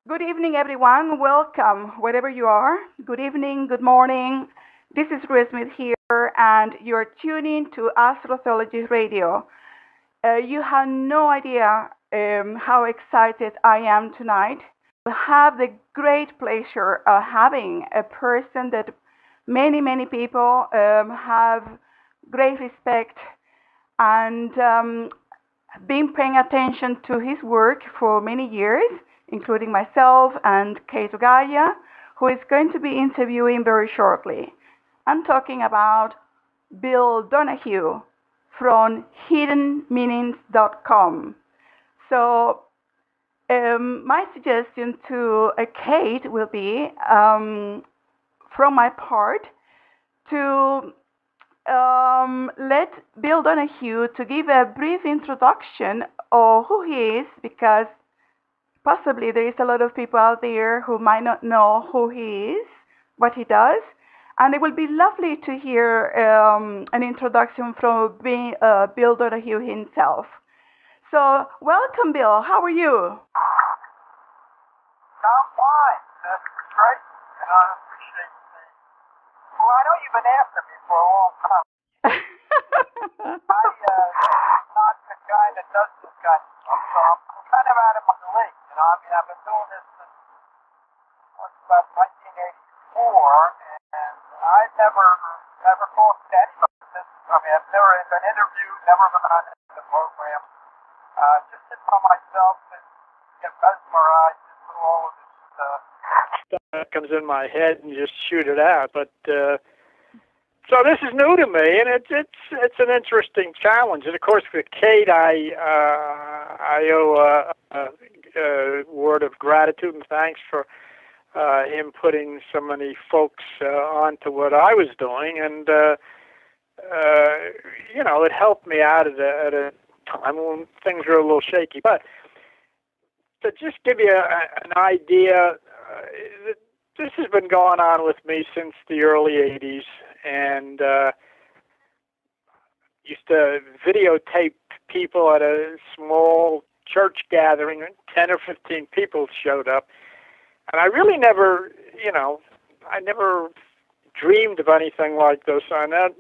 Good evening, everyone. Welcome, wherever you are. Good evening, good morning. This is Ruth here, and you're tuning to Astrotheology Radio. You have no idea how excited I am tonight. We have the great pleasure of having a person that many people have great respect and been paying attention to his work for many years, including myself and Gaia, who is going to be interviewing very shortly. I'm talking about Bill Donahue from hiddenmeanings.com. So my suggestion to Kate will be, from my part, to let Bill Donahue to give a brief introduction of who he is, because possibly there is a lot of people out there who might not know who he is, what he does, and it will be lovely to hear an introduction from Bill Donahue himself. So, welcome, Bill. How are you? I'm fine. That's great, and I appreciate the. Well, I know you've been after me for a long time. I'm not the guy that does this kind of stuff, so I'm kind of out of my league. I've been doing this since about 1984, and I've never talked to anybody. I've never been interviewed, never been on the program. Just sit by myself and get mesmerized with all of this stuff that comes in my head and just shoot it out. But so this is new to me, and it's an interesting challenge. And of course, with Kate, I owe a word of gratitude and thanks for him putting so many folks onto what I was doing, and it helped me out at a time when things were a little shaky. But to just give you an idea, this has been going on with me since the early 80s, and used to videotape people at a small church gathering, 10 or 15 people showed up, and I really never, I never dreamed of anything like this. I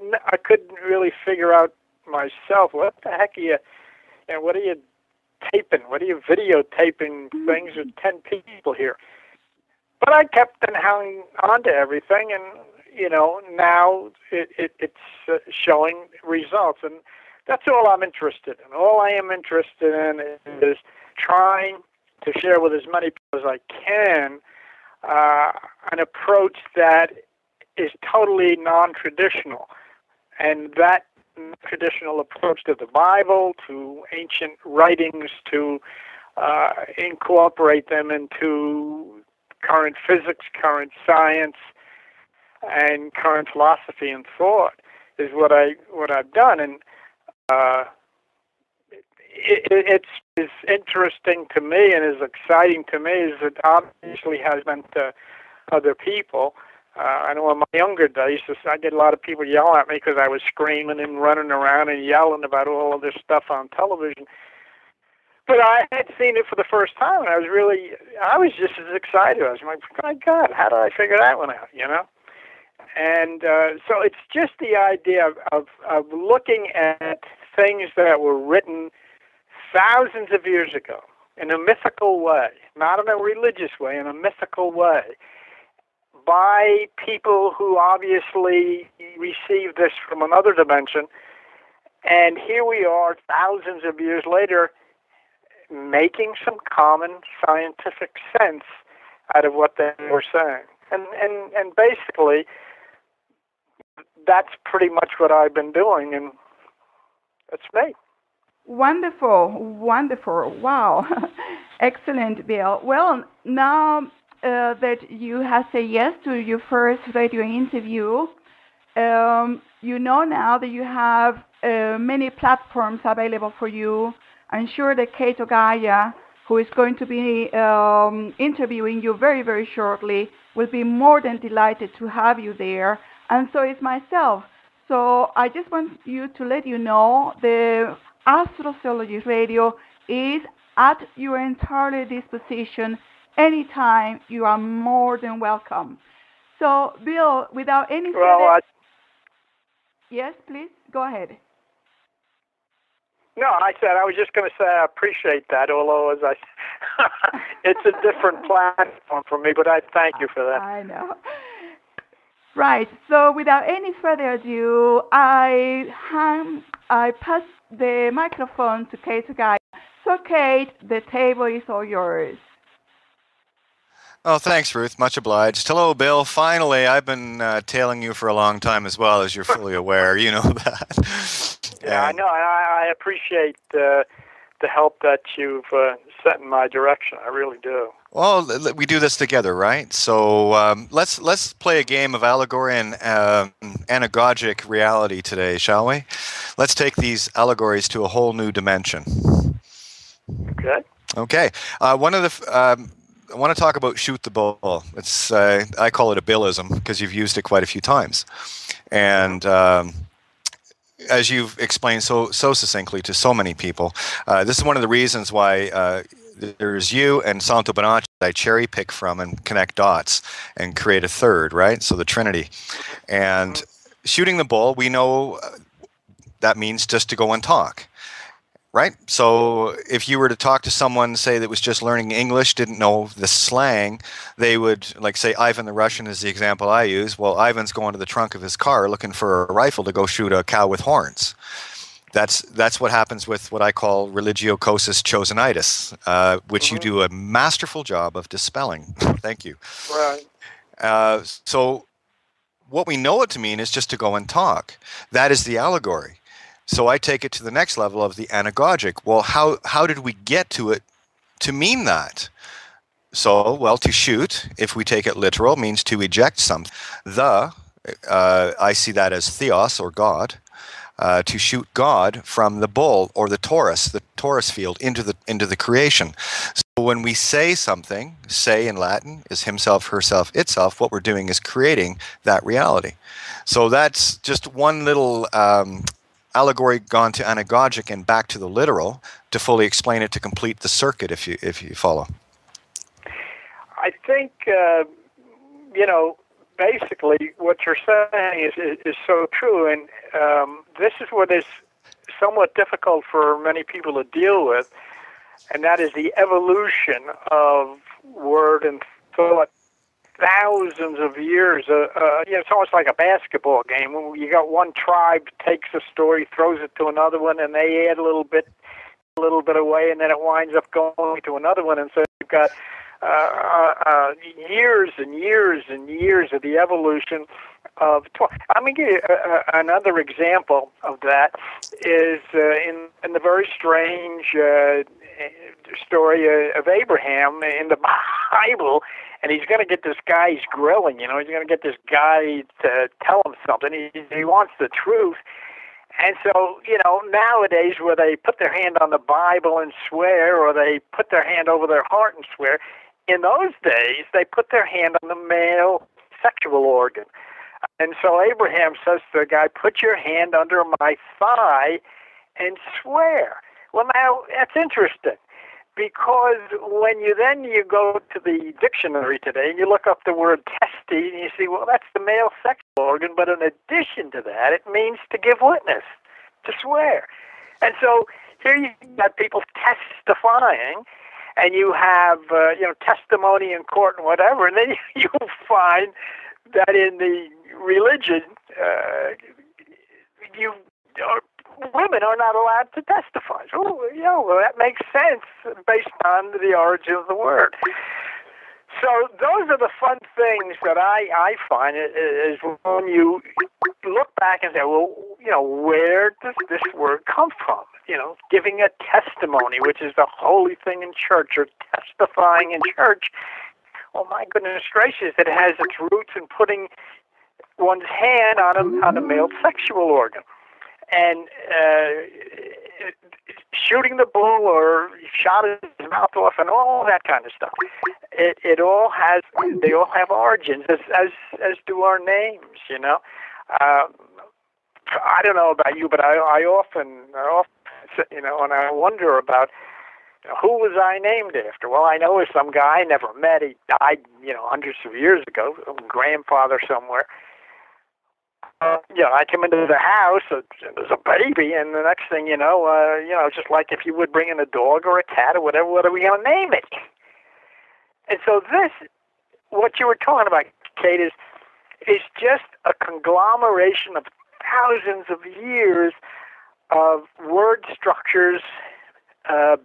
couldn't really figure out myself, what the heck are you, what are you taping? What are you videotaping things with 10 people here? But I kept and hung on to everything, and, now it's showing results. And that's all I'm interested in. All I am interested in is trying to share with as many people as I can an approach that is totally non-traditional. And that traditional approach to the Bible, to ancient writings, to incorporate them into current physics, current science, and current philosophy and thought is what I've done. And it's as interesting to me and as exciting to me as it obviously has been to other people. I know in my younger days, I get a lot of people yelling at me because I was screaming and running around and yelling about all of this stuff on television. But I had seen it for the first time, and I was just as excited. I was like, my God, how did I figure that one out, And so it's just the idea of looking at things that were written thousands of years ago in a mythical way, not in a religious way, in a mythical way, by people who obviously received this from another dimension. And here we are, thousands of years later, making some common scientific sense out of what they were saying. And basically, that's pretty much what I've been doing, and that's me. Wonderful. Wow. Excellent, Bill. Well, now that you have said yes to your first radio interview, now that you have many platforms available for you. I'm sure that Gaia, who is going to be interviewing you very, very shortly, will be more than delighted to have you there, and so is myself. So I just want to let you know the Astrotheology Radio is at your entire disposition anytime, you are more than welcome. So, Bill, without any Well, further... Yes, please, go ahead. no, I said I was just going to say I appreciate that, although as it's a different platform for me, but I thank you for that. I know. Right, so without any further ado, I pass the microphone to Kate Gaia. So, Kate, the table is all yours. Oh, thanks, Ruth. Much obliged. Hello, Bill. Finally, I've been tailing you for a long time as well, as you're fully aware. You know that. Yeah, I know. I appreciate the help that you've set in my direction. I really do. Well, we do this together, right? So let's play a game of allegory and anagogic reality today, shall we? Let's take these allegories to a whole new dimension. Okay. Okay. One of the I want to talk about shoot the bull. It's I call it a Billism because you've used it quite a few times, and as you've explained so succinctly to so many people, this is one of the reasons why there's you and Santo Bonacci that I cherry pick from and connect dots and create a third, right? So the Trinity. And shooting the bull, we know that means just to go and talk. Right? So if you were to talk to someone, say, that was just learning English, didn't know the slang, they would, like, say, Ivan the Russian is the example I use. Well, Ivan's going to the trunk of his car looking for a rifle to go shoot a cow with horns. That's what happens with what I call religiocosis chosenitis, which you do a masterful job of dispelling. Thank you. Right. So what we know it to mean is just to go and talk. That is the allegory. So I take it to the next level of the anagogic. Well, how did we get to it to mean that? So, well, to shoot, if we take it literal, means to eject something. I see that as theos, or God, to shoot God from the bull or the torus field into the creation. So when we say something, say in Latin is himself, herself, itself, what we're doing is creating that reality. So that's just one little allegory gone to anagogic and back to the literal to fully explain it, to complete the circuit, if you follow. I think basically what you're saying is so true, and this is what is somewhat difficult for many people to deal with, and that is the evolution of word and thought. Thousands of years. It's almost like a basketball game. You got one tribe takes a story, throws it to another one, and they add a little bit away, and then it winds up going to another one. And so you've got years and years and years of the evolution of. I'm going to give you another example of that. Is in the very strange story of Abraham in the Bible. And he's going to get this guy he's grilling, he's going to get this guy to tell him something. He wants the truth. And so, nowadays where they put their hand on the Bible and swear, or they put their hand over their heart and swear, in those days they put their hand on the male sexual organ. And so Abraham says to the guy, put your hand under my thigh and swear. Well, now, that's interesting. Because when you go to the dictionary today and you look up the word testy, and you see, well, that's the male sexual organ, but in addition to that, it means to give witness, to swear. And so here you've got people testifying, and you have testimony in court and whatever, and then you'll find that in the religion, women are not allowed to testify. So, well, that makes sense based on the origin of the word. So those are the fun things that I find is when you look back and say, well, where does this word come from? Giving a testimony, which is the holy thing in church, or testifying in church. Well, my goodness gracious, it has its roots in putting one's hand on a male sexual organ. And shooting the bull, or shot his mouth off, and all that kind of stuff. They all have origins, as do our names. I don't know about you, but I often and I wonder about Who was I named after? Well, I know it was some guy I never met. He died, hundreds of years ago, some grandfather somewhere. I came into the house as a baby, and the next thing you know, just like if you would bring in a dog or a cat or whatever, what are we going to name it? And so what you were talking about, Kate, is just a conglomeration of thousands of years of word structures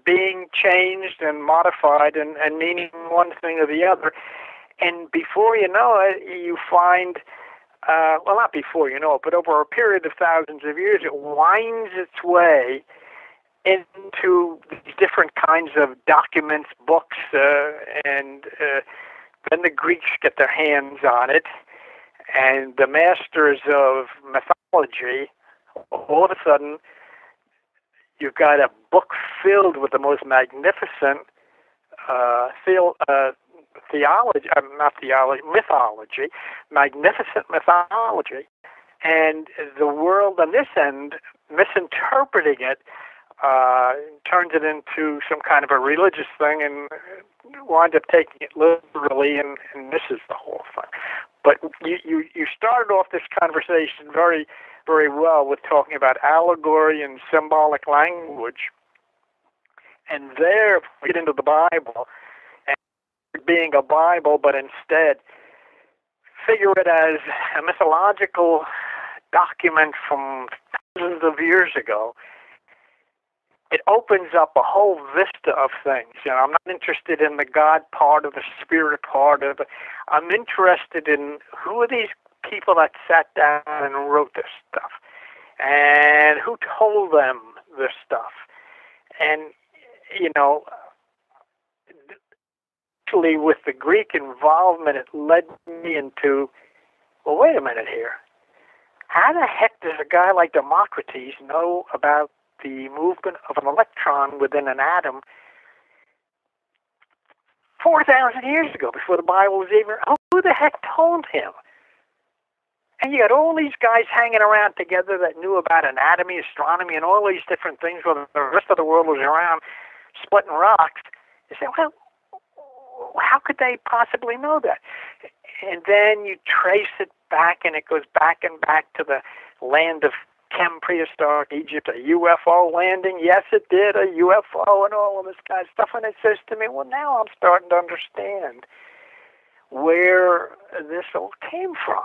being changed and modified and meaning one thing or the other. And before you know it, you find, not before you know it, but over a period of thousands of years, it winds its way into these different kinds of documents, books, and then the Greeks get their hands on it, and the masters of mythology, all of a sudden, you've got a book filled with the most magnificent mythology, magnificent mythology, and the world on this end, misinterpreting it, turns it into some kind of a religious thing and wind up taking it literally and misses the whole thing. But you started off this conversation very, very well with talking about allegory and symbolic language. And there, we get into the Bible, and being a Bible, but instead figure it as a mythological document from thousands of years ago. It opens up a whole vista of things. I'm not interested in the God part or the spirit part of it. I'm interested in who are these people that sat down and wrote this stuff, and who told them this stuff. And, actually with the Greek involvement, it led me into, well, wait a minute here. How the heck does a guy like Democritus know about the movement of an electron within an atom 4,000 years ago, before the Bible was even... Who the heck told him? And you got all these guys hanging around together that knew about anatomy, astronomy, and all these different things while the rest of the world was around splitting rocks. You say, well, how could they possibly know that? And then you trace it back, and it goes back and back to the land of prehistoric Egypt, a UFO landing. Yes, it did, a UFO and all of this kind of stuff. And it says to me, well, now I'm starting to understand where this all came from.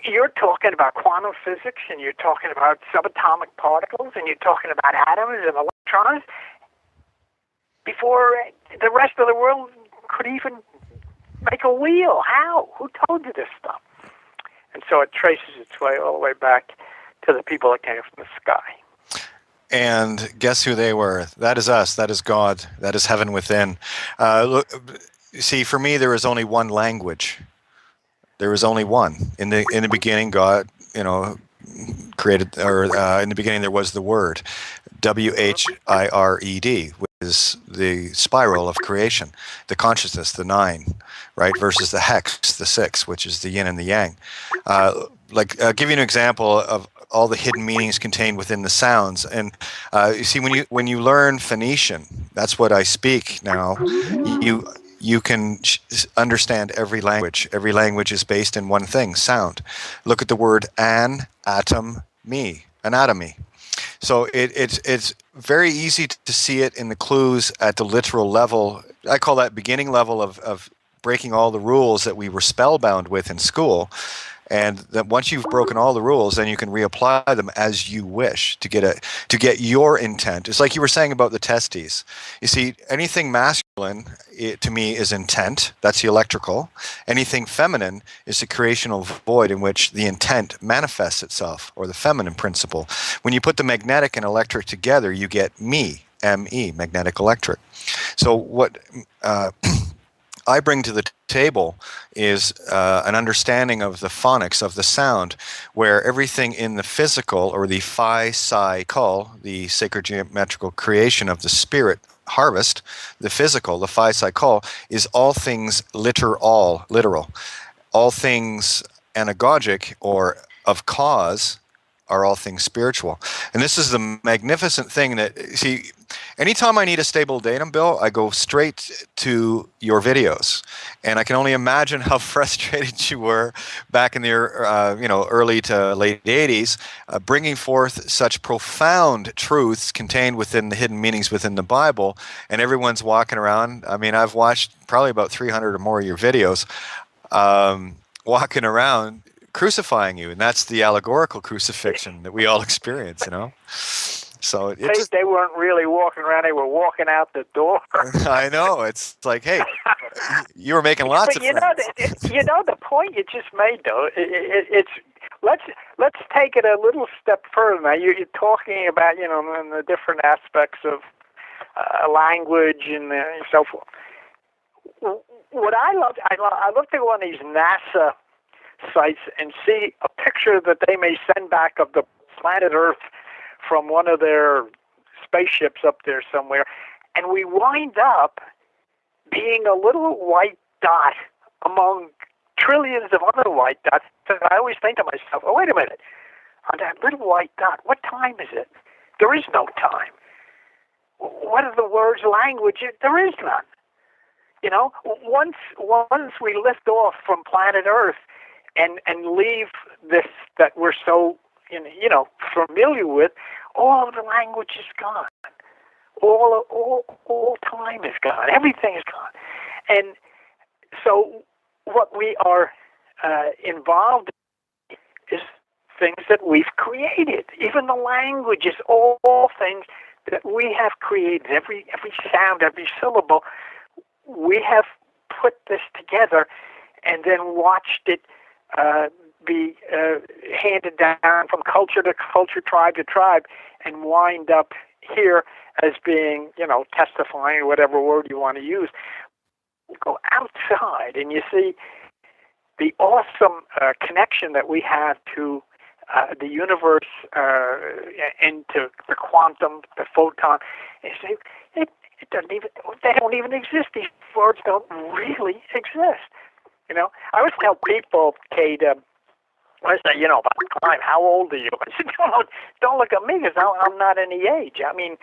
You're talking about quantum physics, and you're talking about subatomic particles, and you're talking about atoms and electrons before the rest of the world could even make a wheel. How? Who told you this stuff? And so it traces its way all the way back to the people that came from the sky. And guess who they were? That is us. That is God. That is heaven within. Look, see, for me, there is only one language. There is only one. In the beginning, God, created, or in the beginning there was the Word, WHIRED, which is the spiral of creation, the consciousness, the nine, right, versus the hex, the six, which is the yin and the yang. I'll give you an example of all the hidden meanings contained within the sounds. And you see, when you learn Phoenician, that's what I speak now. You can understand every language. Every language is based in one thing: sound. Look at the word anatomy. So it's very easy to see it in the clues at the literal level. I call that beginning level of breaking all the rules that we were spellbound with in school. And that once you've broken all the rules, then you can reapply them as you wish to get your intent. It's like you were saying about the testes. You see, anything masculine, to me, is intent. That's the electrical. Anything feminine is the creational void in which the intent manifests itself, or the feminine principle. When you put the magnetic and electric together, you get me, M-E, magnetic electric. So what I bring to the table is an understanding of the phonics of the sound, where everything in the physical, or the phi psi kal, the sacred geometrical creation of the spirit harvest, the physical, the phi psi kal, is all things literal, all things anagogic, or of cause, are all things spiritual. And this is the magnificent thing that, see, anytime I need a stable datum, Bill, I go straight to your videos. And I can only imagine how frustrated you were back in the early to late 80s, bringing forth such profound truths contained within the hidden meanings within the Bible. And everyone's walking around. I mean, I've watched probably about 300 or more of your videos, walking around crucifying you, and that's the allegorical crucifixion that we all experience, So they weren't really walking around; they were walking out the door. I know. It's like, hey, you were making lots of friends. The point you just made, though, it's let's take it a little step further. Now you're talking about the different aspects of language and so forth. What I looked at one of these NASA sites and see a picture that they may send back of the planet Earth from one of their spaceships up there somewhere, and we wind up being a little white dot among trillions of other white dots. And I always think to myself, oh, wait a minute, on that little white dot, what time is it? There is no time. What are the words language? There is none. Once we lift off from planet Earth and leave this that we're so familiar with, all of the language is gone. All time is gone. Everything is gone. And so what we are involved in is things that we've created. Even the language is all things that we have created. Every sound, every syllable, we have put this together and then watched it be handed down from culture to culture, tribe to tribe, and wind up here as being, testifying, whatever word you want to use. Go outside and you see the awesome connection that we have to the universe and to the quantum, the photon. And you say, it doesn't even, they don't even exist. These words don't really exist. I always tell people, Kate, I say, about time, how old are you? I said, don't look at me because I'm not any age. I mean,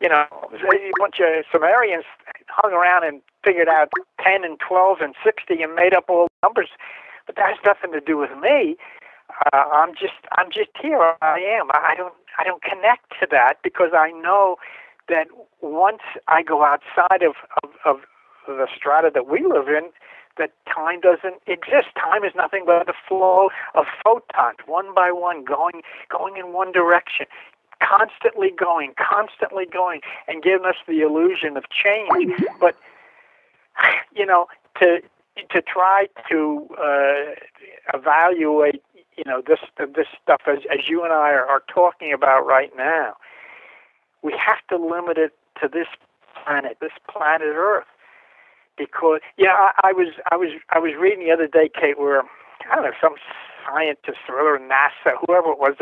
a bunch of Sumerians hung around and figured out 10 and 12 and 60 and made up all the numbers, but that has nothing to do with me. I'm just here. I am. I don't connect to that because I know that once I go outside of the strata that we live in, that time doesn't exist. Time is nothing but the flow of photons, one by one, going in one direction, constantly going, and giving us the illusion of change. But to try to evaluate, this stuff as you and I are talking about right now, we have to limit it to this planet Earth. Because I was reading the other day, Kate, where I don't know, some scientist or NASA, whoever it was,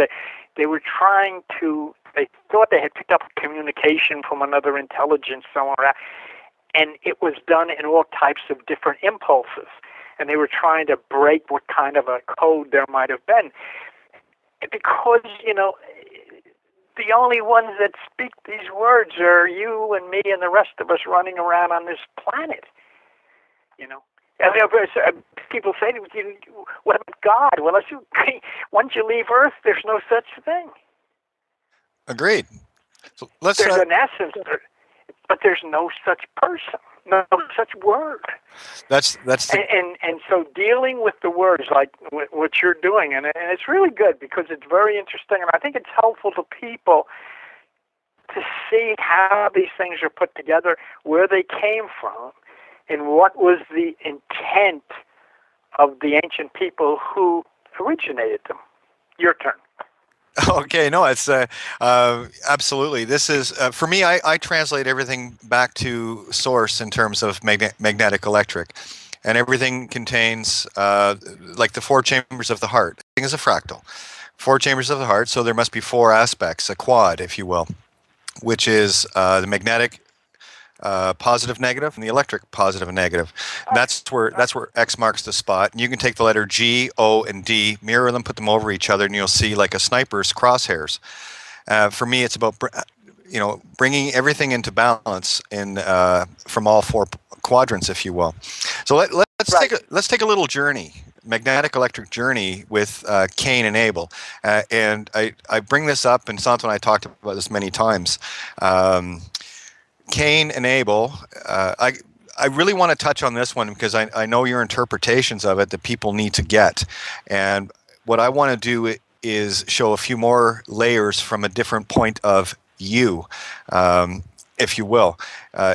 they were trying to. They thought they had picked up communication from another intelligence somewhere, and it was done in all types of different impulses, and they were trying to break what kind of a code there might have been, because the only ones that speak these words are you and me and the rest of us running around on this planet. People say, what about God? Well, once you leave Earth, there's no such thing. Agreed. So there's an essence, but there's no such person, no such word. That's and so dealing with the words like what you're doing, and it's really good because it's very interesting, and I think it's helpful to people to see how these things are put together, where they came from, and what was the intent of the ancient people who originated them. Your turn. Okay, no, it's absolutely. This is, for me, I translate everything back to source in terms of magnetic electric. And everything contains, like the four chambers of the heart. Everything is a fractal. Four chambers of the heart, so there must be four aspects, a quad, if you will, which is the magnetic positive, negative, and the electric positive and negative. And that's where X marks the spot. And you can take the letter G, O, and D, mirror them, put them over each other, and you'll see like a sniper's crosshairs. For me, it's about bringing everything into balance in from all four quadrants, if you will. So let's take a little journey, magnetic electric journey with Cain and Abel. And I bring this up, and Santo and I talked about this many times. Cain and Abel, I really want to touch on this one because I know your interpretations of it that people need to get. And what I want to do is show a few more layers from a different point of view, if you will,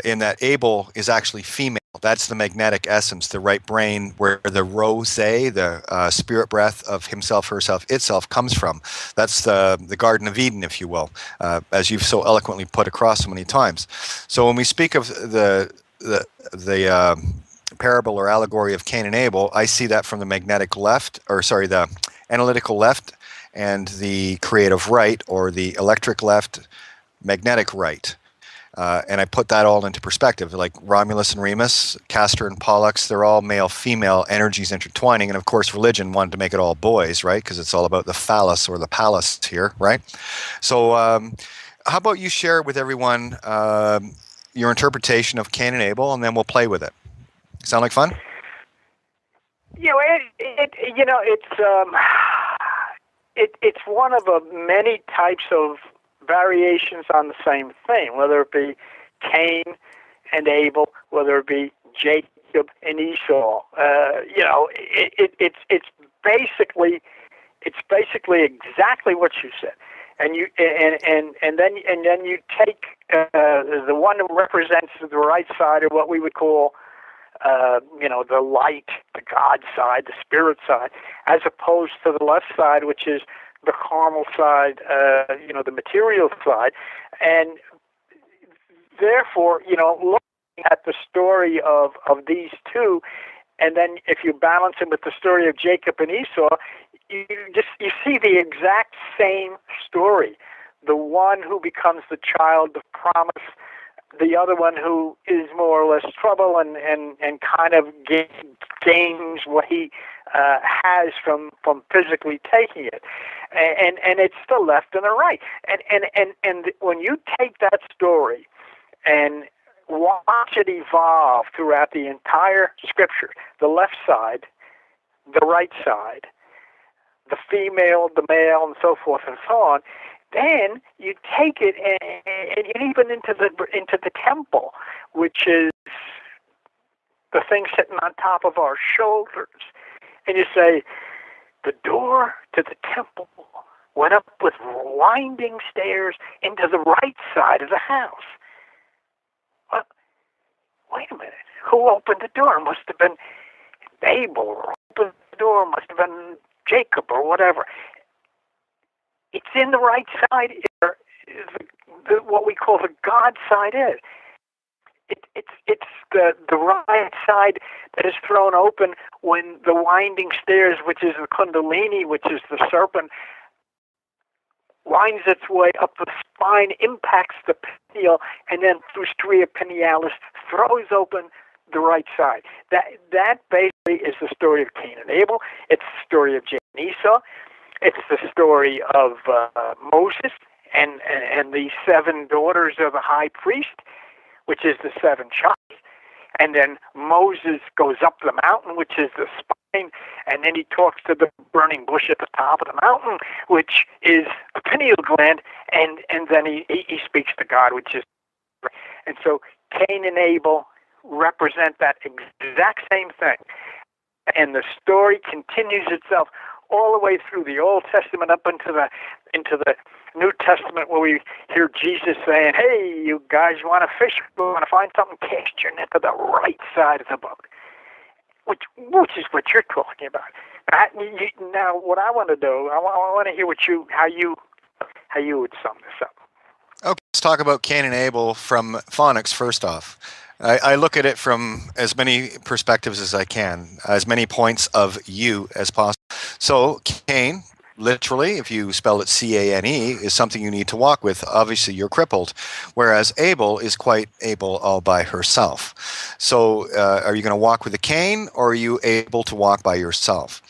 in that Abel is actually female. That's the magnetic essence, the right brain, where the rose, the spirit breath of himself, herself, itself comes from. That's the Garden of Eden, if you will, as you've so eloquently put across so many times. So when we speak of the parable or allegory of Cain and Abel, I see that from the the analytical left and the creative right, or the electric left, magnetic right. And I put that all into perspective, like Romulus and Remus, Castor and Pollux, they're all male-female energies intertwining. And of course, religion wanted to make it all boys, right? Because it's all about the phallus or the palace here, right? So how about you share with everyone your interpretation of Cain and Abel, and then we'll play with it. Sound like fun? It's one of many types of variations on the same thing, whether it be Cain and Abel, whether it be Jacob and Esau. It's basically exactly what you said, and then you take the one that represents the right side, or what we would call the light, the God side, the spirit side, as opposed to the left side, which is the carnal side, the material side. And therefore, looking at the story of these two, and then if you balance it with the story of Jacob and Esau, you see the exact same story. The one who becomes the child of promise, the other one who is more or less trouble and kind of gains what he has from physically taking it, and it's the left and the right, and when you take that story and watch it evolve throughout the entire scripture, the left side, the right side, the female, the male, and so forth and so on, then you take it and even into the temple, which is the thing sitting on top of our shoulders, and you say, the door to the temple went up with winding stairs into the right side of the house. Well, wait a minute. Who opened the door? It must have been Abel, or opened the door must have been Jacob, or whatever. It's in the right side. What we call the God side is. It's the right side that is thrown open when the winding stairs, which is the Kundalini, which is the serpent, winds its way up the spine, impacts the pineal, and then through stria pinealis throws open the right side. That basically is the story of Cain and Abel. It's the story of Jacob and Esau. It's the story of Moses and the 7 daughters of the high priest, which is the 7 tribes. And then Moses goes up the mountain, which is the spine, and then he talks to the burning bush at the top of the mountain, which is the pineal gland, and then he speaks to God, which is... And so Cain and Abel represent that exact same thing. And the story continues itself all the way through the Old Testament up into the New Testament, where we hear Jesus saying, "Hey, you guys want to fish? You want to find something? Cast your net to the right side of the boat," which is what you're talking about. Now, what I want to do, I want to hear how you would sum this up. Okay, let's talk about Cain and Abel from phonics first off. I look at it from as many perspectives as I can, as many points of view as possible. So Cain, literally, if you spell it C-A-N-E, is something you need to walk with. Obviously, you're crippled. Whereas Abel is quite able all by herself. So are you going to walk with a cane, or are you able to walk by yourself?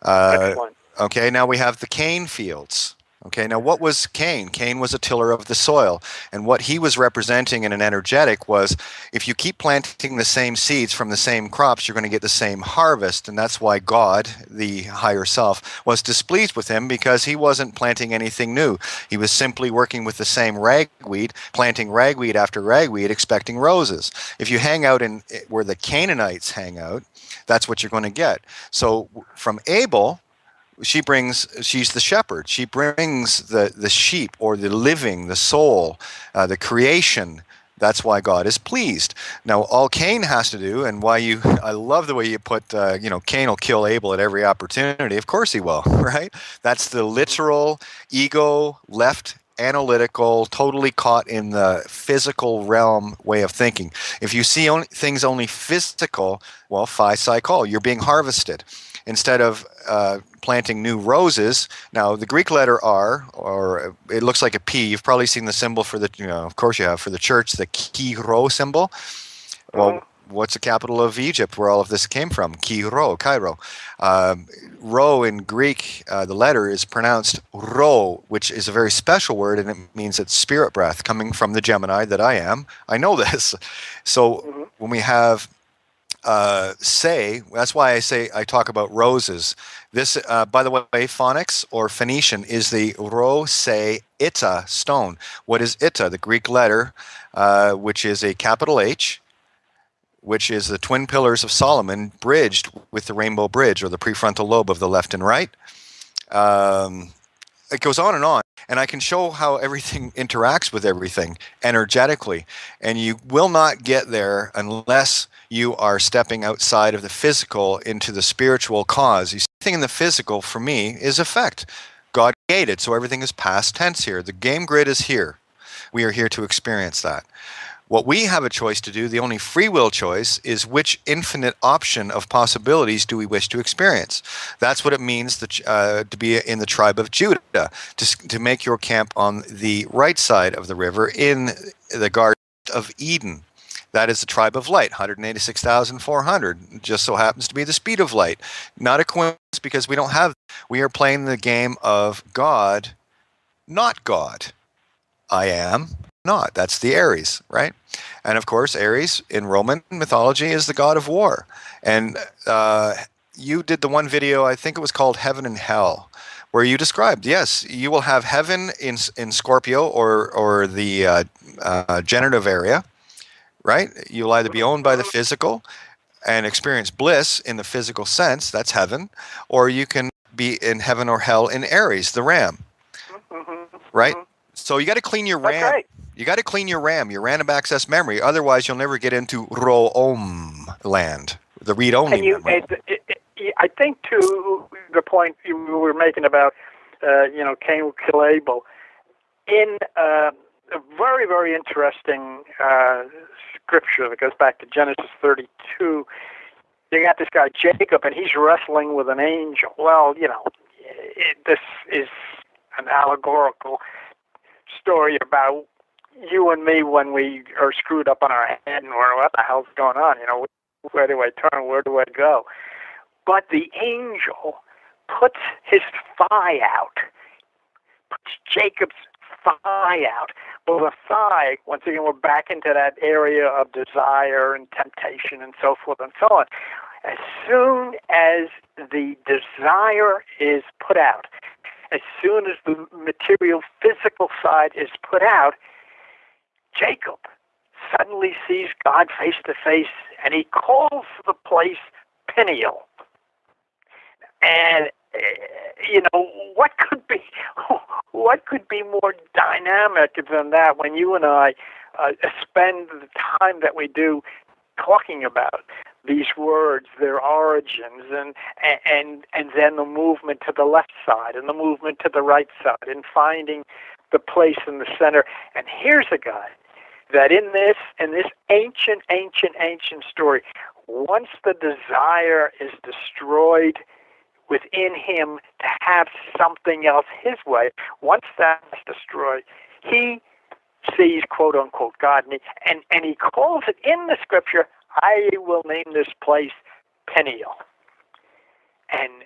Excellent. Okay, now we have the cane fields. Okay, now what was Cain? Cain was a tiller of the soil. And what he was representing in an energetic was, if you keep planting the same seeds from the same crops, you're going to get the same harvest. And that's why God, the higher self, was displeased with him, because he wasn't planting anything new. He was simply working with the same ragweed, planting ragweed after ragweed, expecting roses. If you hang out in where the Canaanites hang out, that's what you're going to get. So from Abel, she's the shepherd. She brings the sheep, or the living, the soul, the creation. That's why God is pleased. Now, all Cain has to do, and I love the way you put, Cain will kill Abel at every opportunity. Of course he will, right? That's the literal ego, left analytical, totally caught in the physical realm way of thinking. If you see things only physical, well, phi psycho, you're being harvested. Instead of planting new roses. Now, the Greek letter R, or it looks like a P. You've probably seen the symbol for of course you have, for the church, the Chi-Rho symbol. Well, what's the capital of Egypt, where all of this came from? Cairo. Rho in Greek, the letter is pronounced Rho, which is a very special word, and it means it's spirit breath, coming from the Gemini that I am. I know this. So when we have that's why I talk about roses. This, by the way, phonics or Phoenician is the Ro Se Ita stone. What is Ita? The Greek letter, which is a capital H, which is the twin pillars of Solomon bridged with the rainbow bridge, or the prefrontal lobe of the left and right. It goes on, and I can show how everything interacts with everything energetically, and you will not get there unless you are stepping outside of the physical into the spiritual cause. You see, everything in the physical, for me, is effect. God created, so everything is past tense here. The game grid is here. We are here to experience that. What we have a choice to do, the only free will choice, is which infinite option of possibilities do we wish to experience. That's what it means to be in the tribe of Judah, to make your camp on the right side of the river in the Garden of Eden. That is the tribe of light, 186,400. Just so happens to be the speed of light. Not a coincidence, because we are playing the game of God, not God. I am not. That's the Aries, right? And of course, Aries in Roman mythology is the god of war. And you did the one video, I think it was called Heaven and Hell, where you described, yes, you will have heaven in Scorpio, or the generative area, right? You'll either be owned by the physical and experience bliss in the physical sense, that's heaven, or you can be in heaven or hell in Aries, the ram, right? So you got to clean your RAM. Right. You got to clean your RAM, your random access memory. Otherwise, you'll never get into Ro-Om land, the read-only memory. I think, to the point you were making about, Cain will kill Abel, in a very, very interesting scripture that goes back to Genesis 32, you got this guy Jacob, and he's wrestling with an angel. Well, this is an allegorical story about you and me when we are screwed up on our head and we're, what the hell's going on? Where do I turn? Where do I go? But the angel puts his thigh out, puts Jacob's thigh out. Well, the thigh, once again, we're back into that area of desire and temptation and so forth and so on. As soon as the desire is put out, as soon as the material, physical side is put out, Jacob suddenly sees God face to face, and he calls the place Peniel. And what could be more dynamic than that when you and I spend the time that we do talking about these words, their origins, and then the movement to the left side and the movement to the right side, and finding the place in the center. And here's a guy that in this ancient story, once the desire is destroyed, within him to have something else his way. Once that's destroyed, he sees, quote unquote, God, and he calls it in the scripture, I will name this place Peniel. And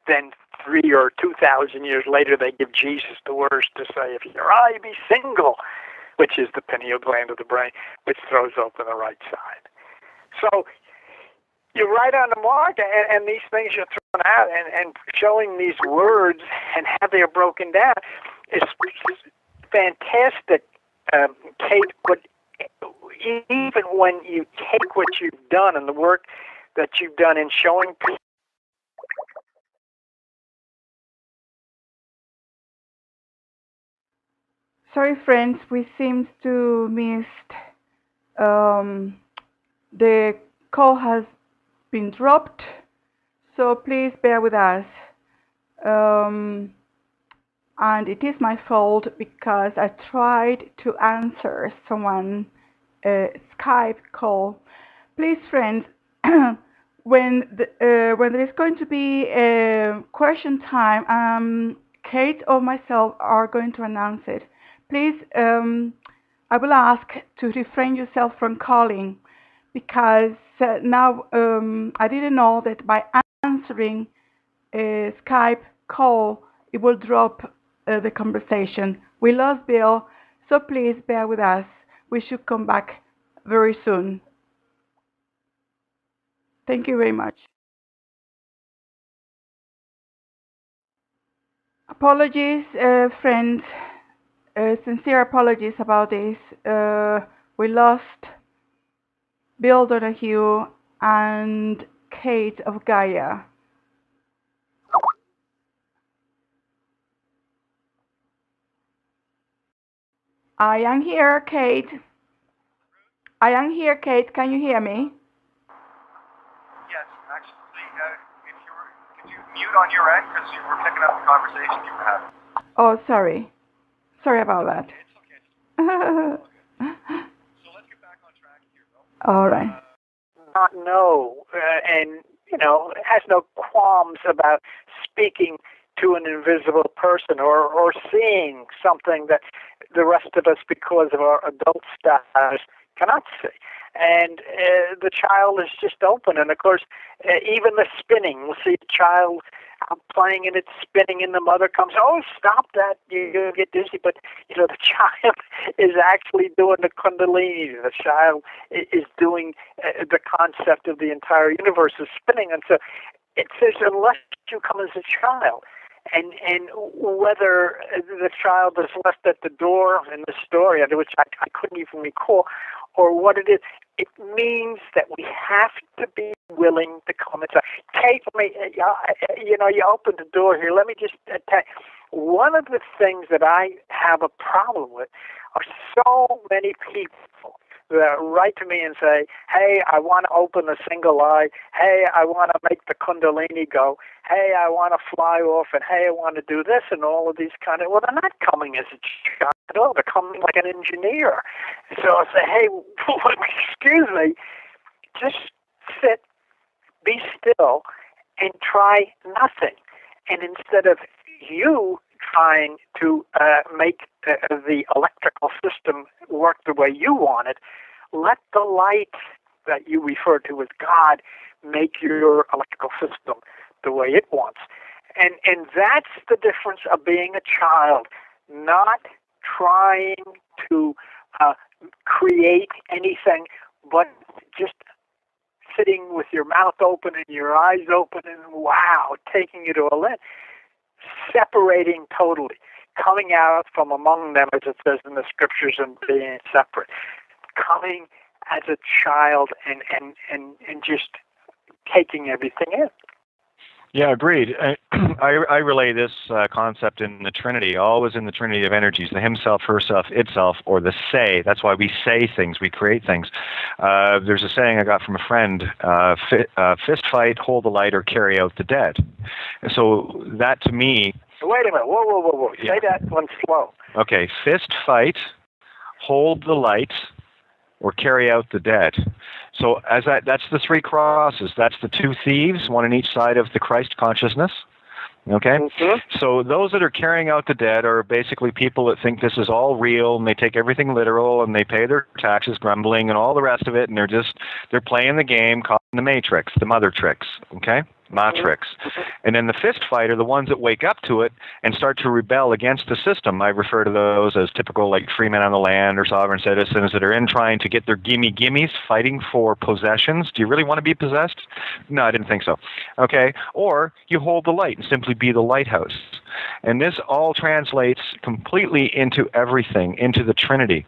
then 3,000 or 2,000 years later, they give Jesus the words to say, if your eye be single, which is the pineal gland of the brain, which throws open the right side. So you're right on the mark, and these things you're throwing out and showing these words and how they're broken down is fantastic, Kate. But even when you take what you've done and the work that you've done in showing people, sorry, friends, we seem to missed. The call has been dropped, so please bear with us. And it is my fault because I tried to answer someone's Skype call. Please, friends, when there is going to be a question time, Kate or myself are going to announce it. Please, I will ask to refrain yourself from calling, because now I didn't know that by answering a Skype call, it will drop the conversation. We lost Bill, so please bear with us. We should come back very soon. Thank you very much. Apologies, friends. Sincere apologies about this. We lost Bill Donahue and Kate of Gaia. I am here, Kate. I am here, Kate. Can you hear me? Yes, actually, could you mute on your end, because you were picking up the conversation you were having. Oh, sorry. Sorry about that. It's okay. So let's get back on track here, though. All right. not know, and has no qualms about speaking to an invisible person or seeing something that the rest of us, because of our adult status, cannot see. And the child is just open. And of course, even the spinning, we'll see a child playing and it's spinning, and the mother comes, oh, stop that, you're going to get dizzy. But, the child is actually doing the Kundalini. The child is doing the concept of the entire universe is spinning. And so it says, unless you come as a child, and whether the child is left at the door in the story, which I couldn't even recall, or what it is, it means that we have to be willing to come inside. Kate, you opened the door here. Let me just tell you, one of the things that I have a problem with are so many people that write to me and say, hey, I want to open a single eye. Hey, I want to make the Kundalini go. Hey, I want to fly off, and hey, I want to do this, and all of these kind of, well, they're not coming as a child. They're coming like an engineer. So I say, hey, excuse me, just sit, be still, and try nothing. And instead of you trying to make the electrical system work the way you want it, let the light that you refer to as God make your electrical system the way it wants. And that's the difference of being a child, not trying to create anything, but just sitting with your mouth open and your eyes open and, wow, taking it all in. Separating totally, coming out from among them, as it says in the scriptures, and being separate, coming as a child and just taking everything in. Yeah, agreed. I relay this concept in the Trinity, always in the Trinity of energies, the himself, herself, itself, or the say. That's why we say things, we create things. There's a saying I got from a friend, fist fight, hold the light, or carry out the dead. So that to me... Wait a minute, whoa. Yeah. Say that one slow. Okay, fist fight, hold the light, or carry out the dead. So that's the three crosses. That's the two thieves, one on each side of the Christ consciousness. Okay? Mm-hmm. So those that are carrying out the dead are basically people that think this is all real, and they take everything literal, and they pay their taxes grumbling and all the rest of it, and they're playing the game called the matrix, the mother tricks, okay? Matrix. And then the fist fight are the ones that wake up to it and start to rebel against the system. I refer to those as typical like free men on the land or sovereign citizens that are in trying to get their gimmies, fighting for possessions. Do you really want to be possessed? No, I didn't think so. Okay. Or you hold the light and simply be the lighthouse. And this all translates completely into everything, into the Trinity.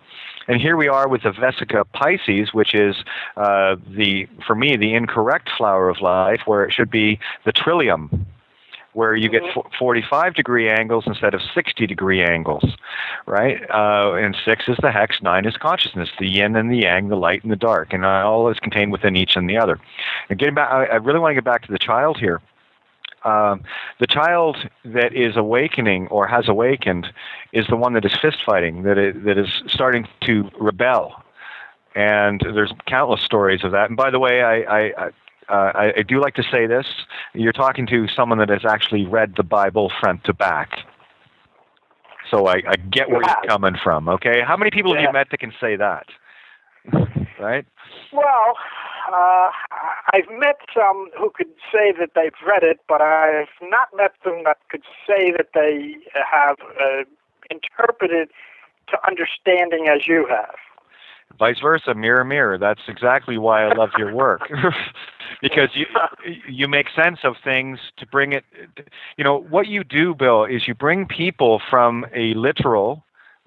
And here we are with the Vesica Pisces, which is, for me, the incorrect flower of life, where it should be the trillium, where you get 45-degree angles instead of 60-degree angles, right? And 6 is the hex, 9 is consciousness, the yin and the yang, the light and the dark, and all is contained within each and the other. And getting back, I really want to get back to the child here. The child that is awakening or has awakened is the one that is fist fighting, that is starting to rebel. And there's countless stories of that. And by the way, I do like to say this. You're talking to someone that has actually read the Bible front to back. So I get where you're coming from, okay? How many people have you met that can say that? Right? Well, I've met some who could say that they've read it, but I've not met them that could say that they have interpreted to understanding as you have. Vice versa, mirror, mirror. That's exactly why I love your work. Because you make sense of things to bring it. You know, what you do, Bill, is you bring people from a literal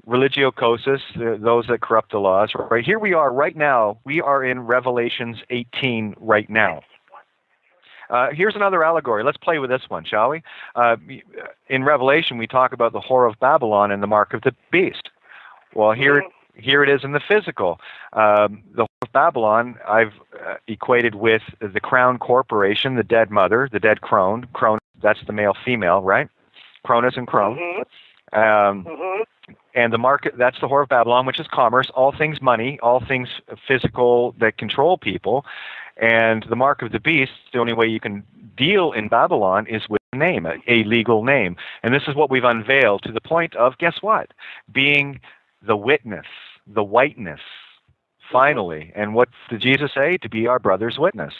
religiocosis, those that corrupt the laws. Right here we are right now. We are in Revelations 18 right now. Here's another allegory. Let's play with this one, shall we? In Revelation, we talk about the whore of Babylon and the mark of the beast. Well, here it is in the physical. The whore of Babylon, I've equated with the crown corporation, the dead mother, the dead crone. Crone, that's the male-female, right? Cronus and crone. And the market, that's the whore of Babylon, which is commerce, all things money, all things physical that control people. And the mark of the beast, the only way you can deal in Babylon is with a name, a legal name. And this is what we've unveiled to the point of, guess what? Being the witness, the whiteness, finally. And what did Jesus say? To be our brother's witness.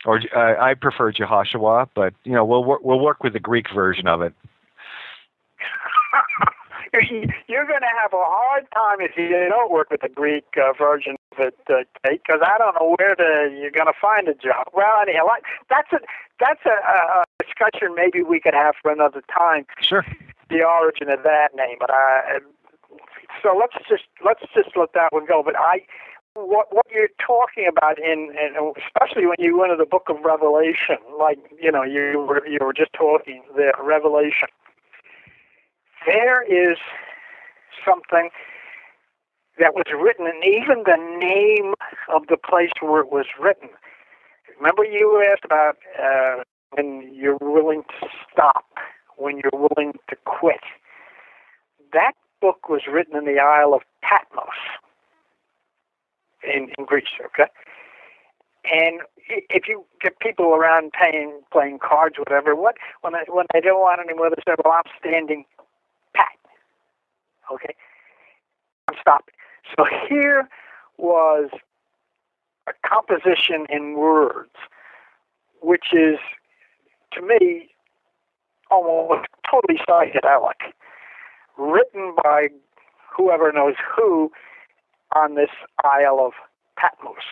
Or I prefer Jehoshua, but you know we'll work with the Greek version of it. You're going to have a hard time if you don't work with the Greek version of it, Kate, because I don't know where you're going to find a job. Well, anyhow, that's a discussion maybe we could have for another time. Sure. The origin of that name, but so let's just let that one go. But what you're talking about and especially when you go into the Book of Revelation, like you were just talking the Revelation. There is something that was written, and even the name of the place where it was written. Remember you asked about when you're willing to stop, when you're willing to quit. That book was written in the Isle of Patmos in Greece, okay? And if you get people around playing cards, whatever, when they don't want anymore, they say, well, I'm standing pat. Okay? I'm stopping. So here was a composition in words, which is, to me, almost totally psychedelic, written by whoever knows who on this Isle of Patmos.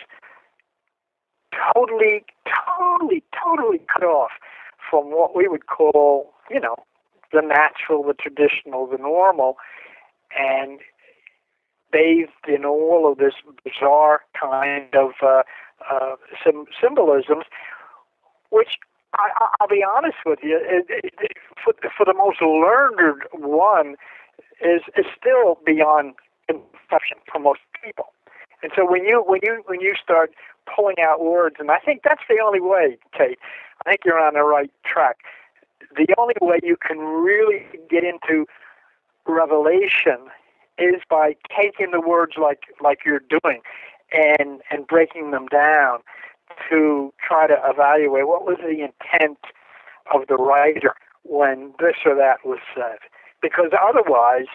Totally cut off from what we would call, the natural, the traditional, the normal, and bathed in all of this bizarre kind of symbolisms, which I'll be honest with you, for the most learned one, is still beyond conception for most people. And so when you start pulling out words, and I think that's the only way, Kate, I think you're on the right track. The only way you can really get into Revelation is by taking the words like you're doing and breaking them down to try to evaluate what was the intent of the writer when this or that was said. Because otherwise,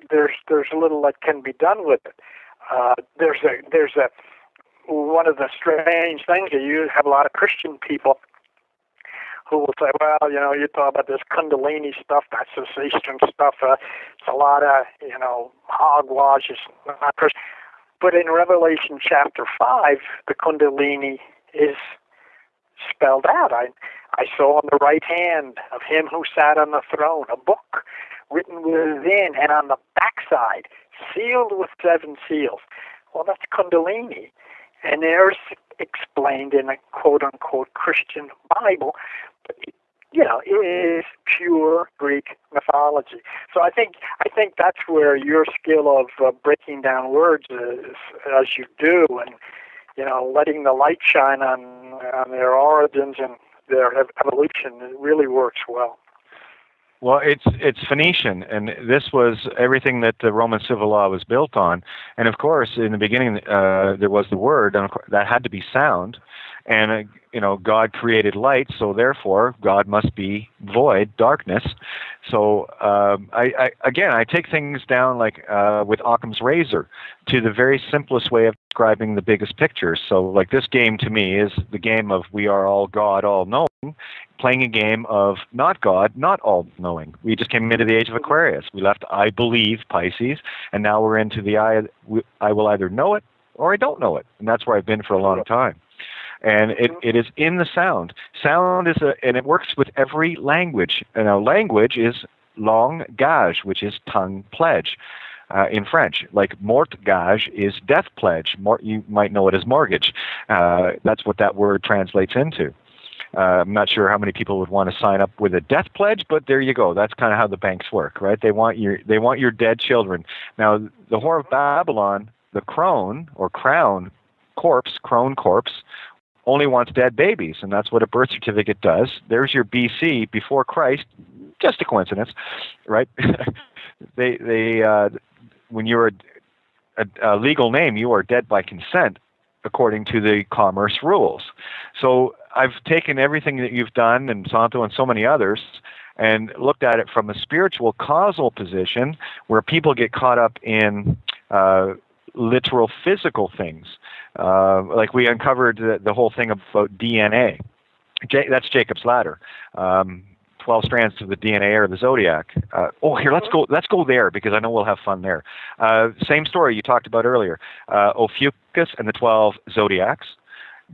there's little that can be done with it. There's a one of the strange things that you have a lot of Christian people who will say, well, you talk about this Kundalini stuff, that's this Eastern stuff. It's a lot of, hogwash. It's not Christian. But in Revelation chapter 5, the Kundalini is spelled out. I saw on the right hand of him who sat on the throne a book written within and on the backside, sealed with 7 seals. Well, that's Kundalini. And there's explained in a quote-unquote Christian Bible, but it is pure Greek mythology. So I think that's where your skill of breaking down words is, as you do, and letting the light shine on their origins and their evolution. It really works well. Well, it's Phoenician, and this was everything that the Roman civil law was built on. And of course, in the beginning, there was the word, and that had to be sound. And God created light, so therefore God must be void, darkness. So I take things down like with Occam's razor to the very simplest way of describing the biggest pictures. So like this game to me is the game of we are all God, all knowing, playing a game of not God, not all knowing. We just came into the age of Aquarius. We left I believe Pisces, and now we're into the I will either know it or I don't know it, and that's where I've been for a long time. And it is in the sound. Sound is and it works with every language. And our language is langage, which is tongue pledge in French. Like mortgage is death pledge. You might know it as mortgage. That's what that word translates into. I'm not sure how many people would want to sign up with a death pledge, but there you go. That's kind of how the banks work, right? They want your dead children. Now, the Whore of Babylon, the crone or crone corpse, only wants dead babies, and that's what a birth certificate does. There's your BC, before Christ. Just a coincidence, right? When you're a legal name, you are dead by consent, according to the commerce rules. So I've taken everything that you've done, and Santo and so many others, and looked at it from a spiritual causal position where people get caught up in literal physical things. Like we uncovered the whole thing about DNA. That's Jacob's ladder. 12 strands to the DNA or the zodiac. Let's go there, because I know we'll have fun there. Same story you talked about earlier. Ophiuchus and the 12 zodiacs,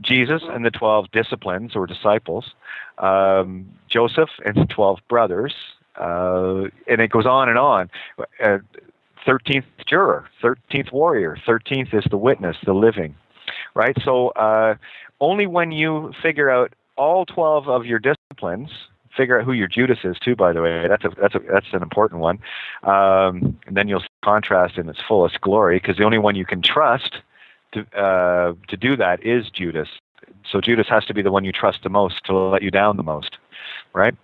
Jesus and the 12 disciplines or disciples, Joseph and the 12 brothers, and it goes on and on. 13th juror, 13th warrior, 13th is the witness, the living, right? So only when you figure out all 12 of your disciplines, figure out who your Judas is too, by the way, that's an important one, and then you'll see contrast in its fullest glory, because the only one you can trust to do that is Judas. So Judas has to be the one you trust the most to let you down the most, right?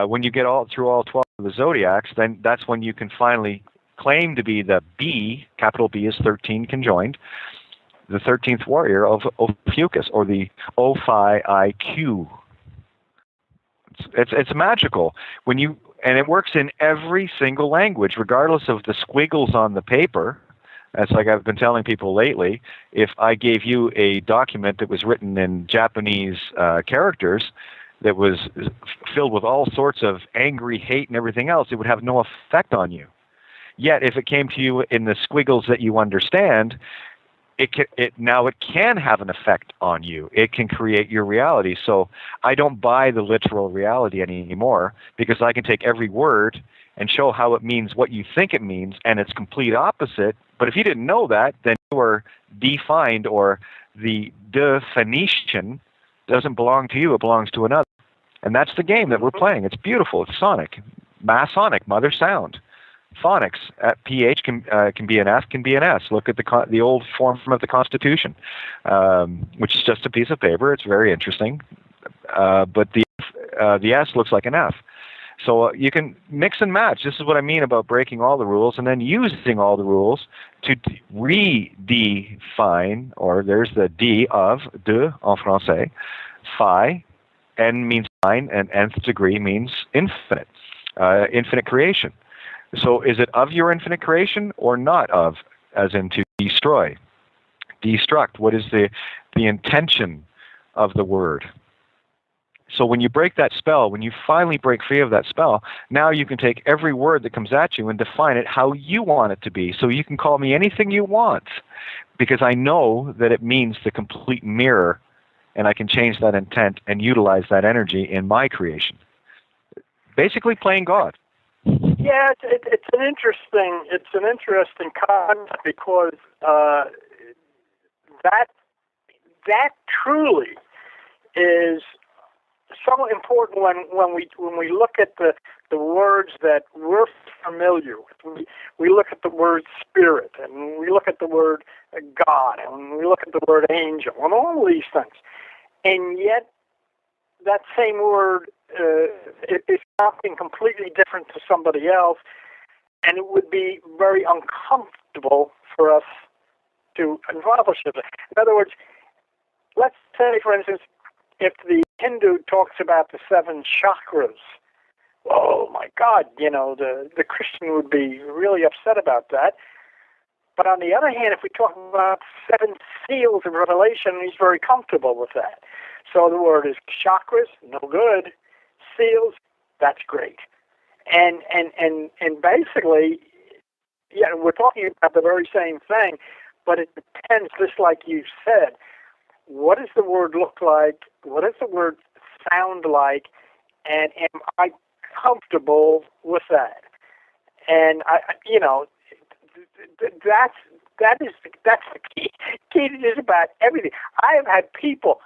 When you get through all 12 of the zodiacs, then that's when you can finally claim to be the B, capital B is 13 conjoined, the 13th warrior of Ophiuchus, or the Ophi-IQ. It's magical and it works in every single language, regardless of the squiggles on the paper. That's like I've been telling people lately. If I gave you a document that was written in Japanese characters, that was filled with all sorts of angry hate and everything else, it would have no effect on you. Yet, if it came to you in the squiggles that you understand, it can have an effect on you. It can create your reality. So I don't buy the literal reality anymore, because I can take every word and show how it means what you think it means, and it's complete opposite. But if you didn't know that, then you are defined, or the definition doesn't belong to you, it belongs to another. And that's the game that we're playing. It's beautiful. It's sonic. Masonic, mother sound. Phonics at PH can be an F, can be an S. Look at the old form of the Constitution, which is just a piece of paper. It's very interesting, but the S looks like an F. So you can mix and match. This is what I mean about breaking all the rules and then using all the rules to redefine, or there's the D of de en français, phi, n means nine, and nth degree means infinite, infinite creation. So is it of your infinite creation or not of, as in to destroy, destruct? What is the intention of the word? So when you break that spell, when you finally break free of that spell, now you can take every word that comes at you and define it how you want it to be. So you can call me anything you want, because I know that it means the complete mirror, and I can change that intent and utilize that energy in my creation. Basically playing God. Yeah, it's an interesting concept, because that truly is so important when we look at the words that we're familiar with. We look at the word spirit, and we look at the word God, and we look at the word angel, and all these things. And yet, that same word is something completely different to somebody else, and it would be very uncomfortable for us to involve ourselves. In other words, let's say, for instance, if the Hindu talks about the 7 chakras, oh my God, the Christian would be really upset about that. But on the other hand, if we talk about 7 seals of revelation, he's very comfortable with that. So the word is chakras, no good. Seals, that's great. And basically, yeah, we're talking about the very same thing, but it depends, just like you said, what does the word look like? What does the word sound like? And am I comfortable with that? And that's the key. Key to just about everything. I have had people,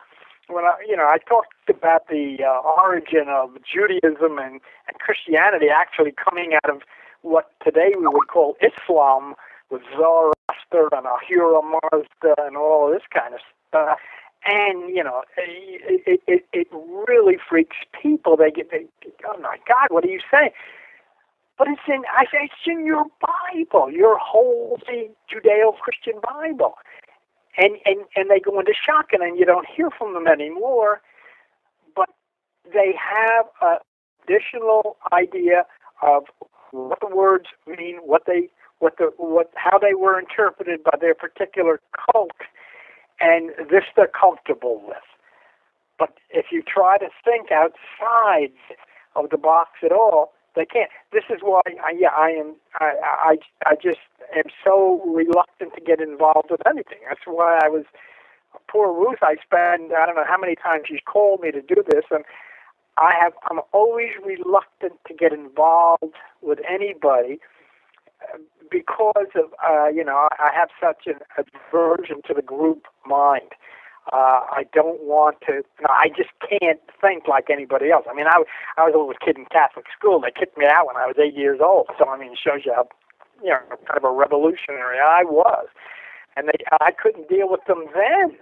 when I talked about the origin of Judaism and Christianity actually coming out of what today we would call Islam, with Zoroaster and Ahura Mazda and all this kind of stuff. And it really freaks people. They oh my God, what are you saying? But it's in your Bible, your holy Judeo-Christian Bible. And they go into shock, and then you don't hear from them anymore. But they have an additional idea of what the words mean, how they were interpreted by their particular cult, and this they're comfortable with. But if you try to think outside of the box at all, they can't. This is why I just am so reluctant to get involved with anything. That's why I was poor Ruth. I don't know how many times she's called me to do this, and I'm always reluctant to get involved with anybody because of I have such an aversion to the group mind. I don't want to. I just can't think like anybody else. I mean, I was a little kid in Catholic school. They kicked me out when I was 8 years old. So I mean, it shows you how kind of a revolutionary I was. And I couldn't deal with them then.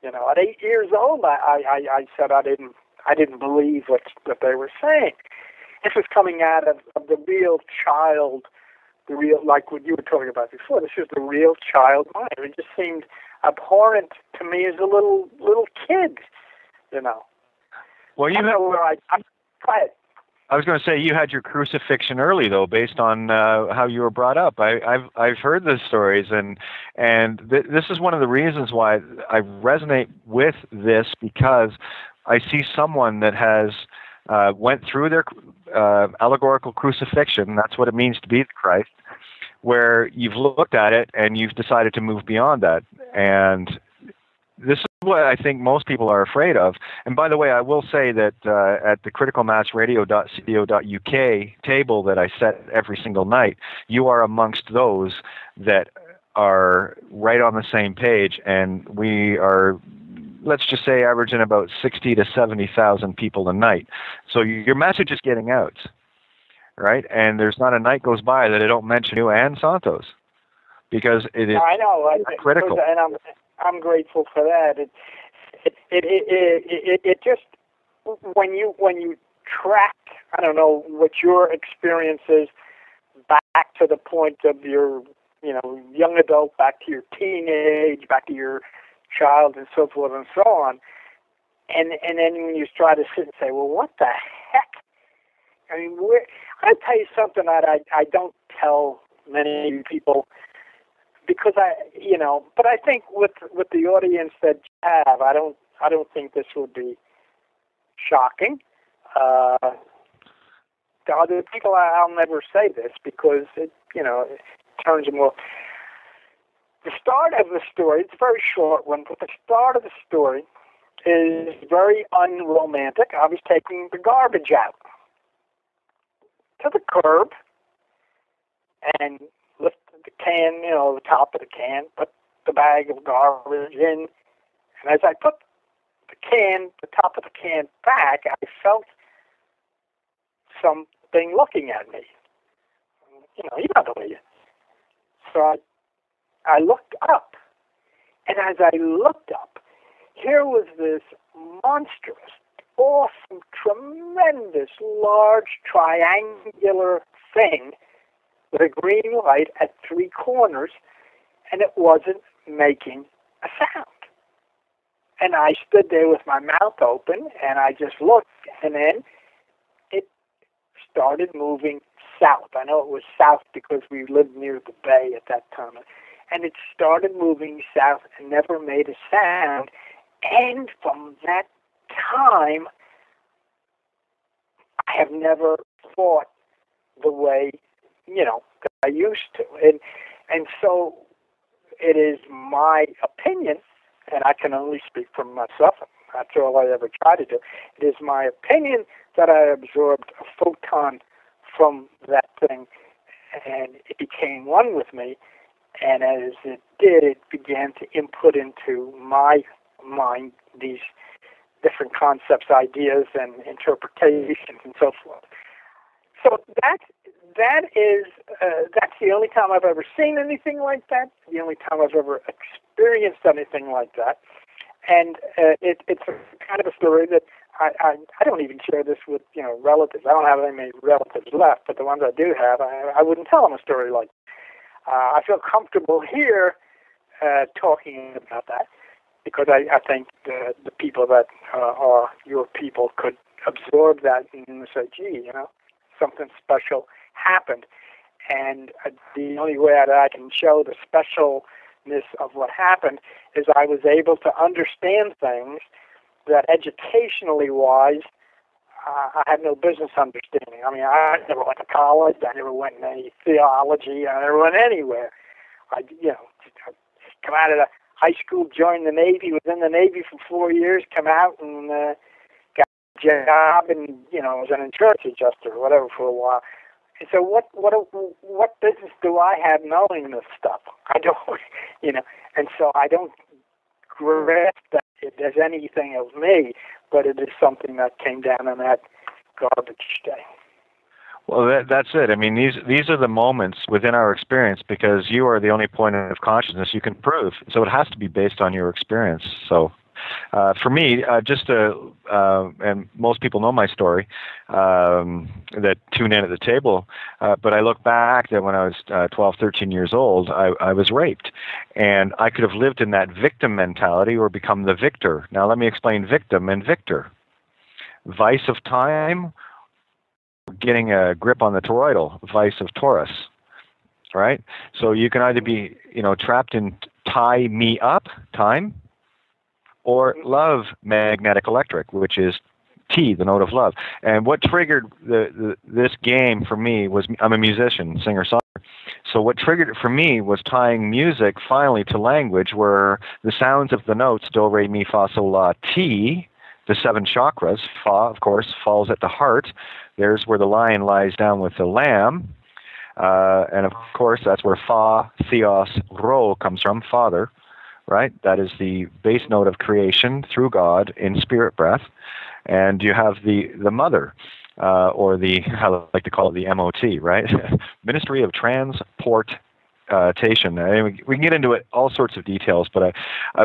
At 8 years old, I said I didn't believe what they were saying. This was coming out of the real child, like what you were talking about before. This is the real child mind. It just seemed abhorrent to me as a little kid, Well, go ahead. I was going to say, you had your crucifixion early, though, based on how you were brought up. I've heard the stories, and this is one of the reasons why I resonate with this, because I see someone that has went through their allegorical crucifixion. That's what it means to be the Christ, where you've looked at it and you've decided to move beyond that. And this is what I think most people are afraid of. And by the way, I will say that at the criticalmassradio.co.uk table that I set every single night, you are amongst those that are right on the same page, and we are, let's just say, averaging about 60 to 70,000 people a night. So your message is getting out, right? And there's not a night goes by that I don't mention you and Santos, because it is critical. And I'm grateful for that. It just when you track I don't know what your experience is back to the point of your, young adult, back to your teenage, back to your child, and so forth and so on. And then when you try to sit and say, well, what the heck? I mean, I'll tell you something that I don't tell many people, because but I think with the audience that you have, I don't think this would be shocking. To other people, I'll never say this, because it turns them off. The start of the story, it's a very short one, but the start of the story is very unromantic. I was taking the garbage out to the curb and lifted the can, the top of the can, put the bag of garbage in, and as I put the top of the can back, I felt something looking at me. You know the way. So I looked up, and as I looked up, here was this monstrous, awesome, tremendous, large, triangular thing with a green light at three corners, and it wasn't making a sound. And I stood there with my mouth open, and I just looked, and then it started moving south. I know it was south because we lived near the bay at that time. And it started moving south and never made a sound. And from that time, I have never thought the way, that I used to. And so it is my opinion, and I can only speak for myself. That's all I ever try to do. It is my opinion that I absorbed a photon from that thing, and it became one with me. And as it did, it began to input into my mind these different concepts, ideas, and interpretations, and so forth. So that's the only time I've ever seen anything like that. The only time I've ever experienced anything like that. And it's a kind of a story that I don't even share this with relatives. I don't have any many relatives left, but the ones I do have, I wouldn't tell them a story like that. I feel comfortable here talking about that, because I think the people that are your people could absorb that and say, gee, something special happened. And the only way that I can show the specialness of what happened is I was able to understand things that educationally wise, I had no business understanding. I mean, I never went to college. I never went in any theology. I never went anywhere. I come out of the high school, joined the Navy, was in the Navy for 4 years, come out and got a job, and was an insurance adjuster or whatever for a while. And so what business do I have knowing this stuff? I don't, and so I don't grasp that there's anything of me, but it is something that came down on that garbage day. Well, that's it. I mean, these are the moments within our experience, because you are the only point of consciousness you can prove. So it has to be based on your experience. So for me, and most people know my story that tune in at the table, but I look back that when I was 12, 13 years old, I was raped. And I could have lived in that victim mentality or become the victor. Now, let me explain victim and victor. Vice of time, getting a grip on the toroidal, vice of Taurus, right? So you can either be, trapped in tie me up, time, or love, magnetic electric, which is T, the note of love. And what triggered this game for me was, I'm a musician, singer-songwriter. So what triggered it for me was tying music finally to language, where the sounds of the notes, do, re, mi, fa, sol, la, ti, the 7 chakras, fa, of course, falls at the heart. There's where the lion lies down with the lamb. And of course, that's where fa, theos, ro comes from, father, right? That is the base note of creation through God in spirit breath. And you have the mother, or the, I like to call it the MOT, right? Ministry of Transportation. I mean, we can get into it, all sorts of details, but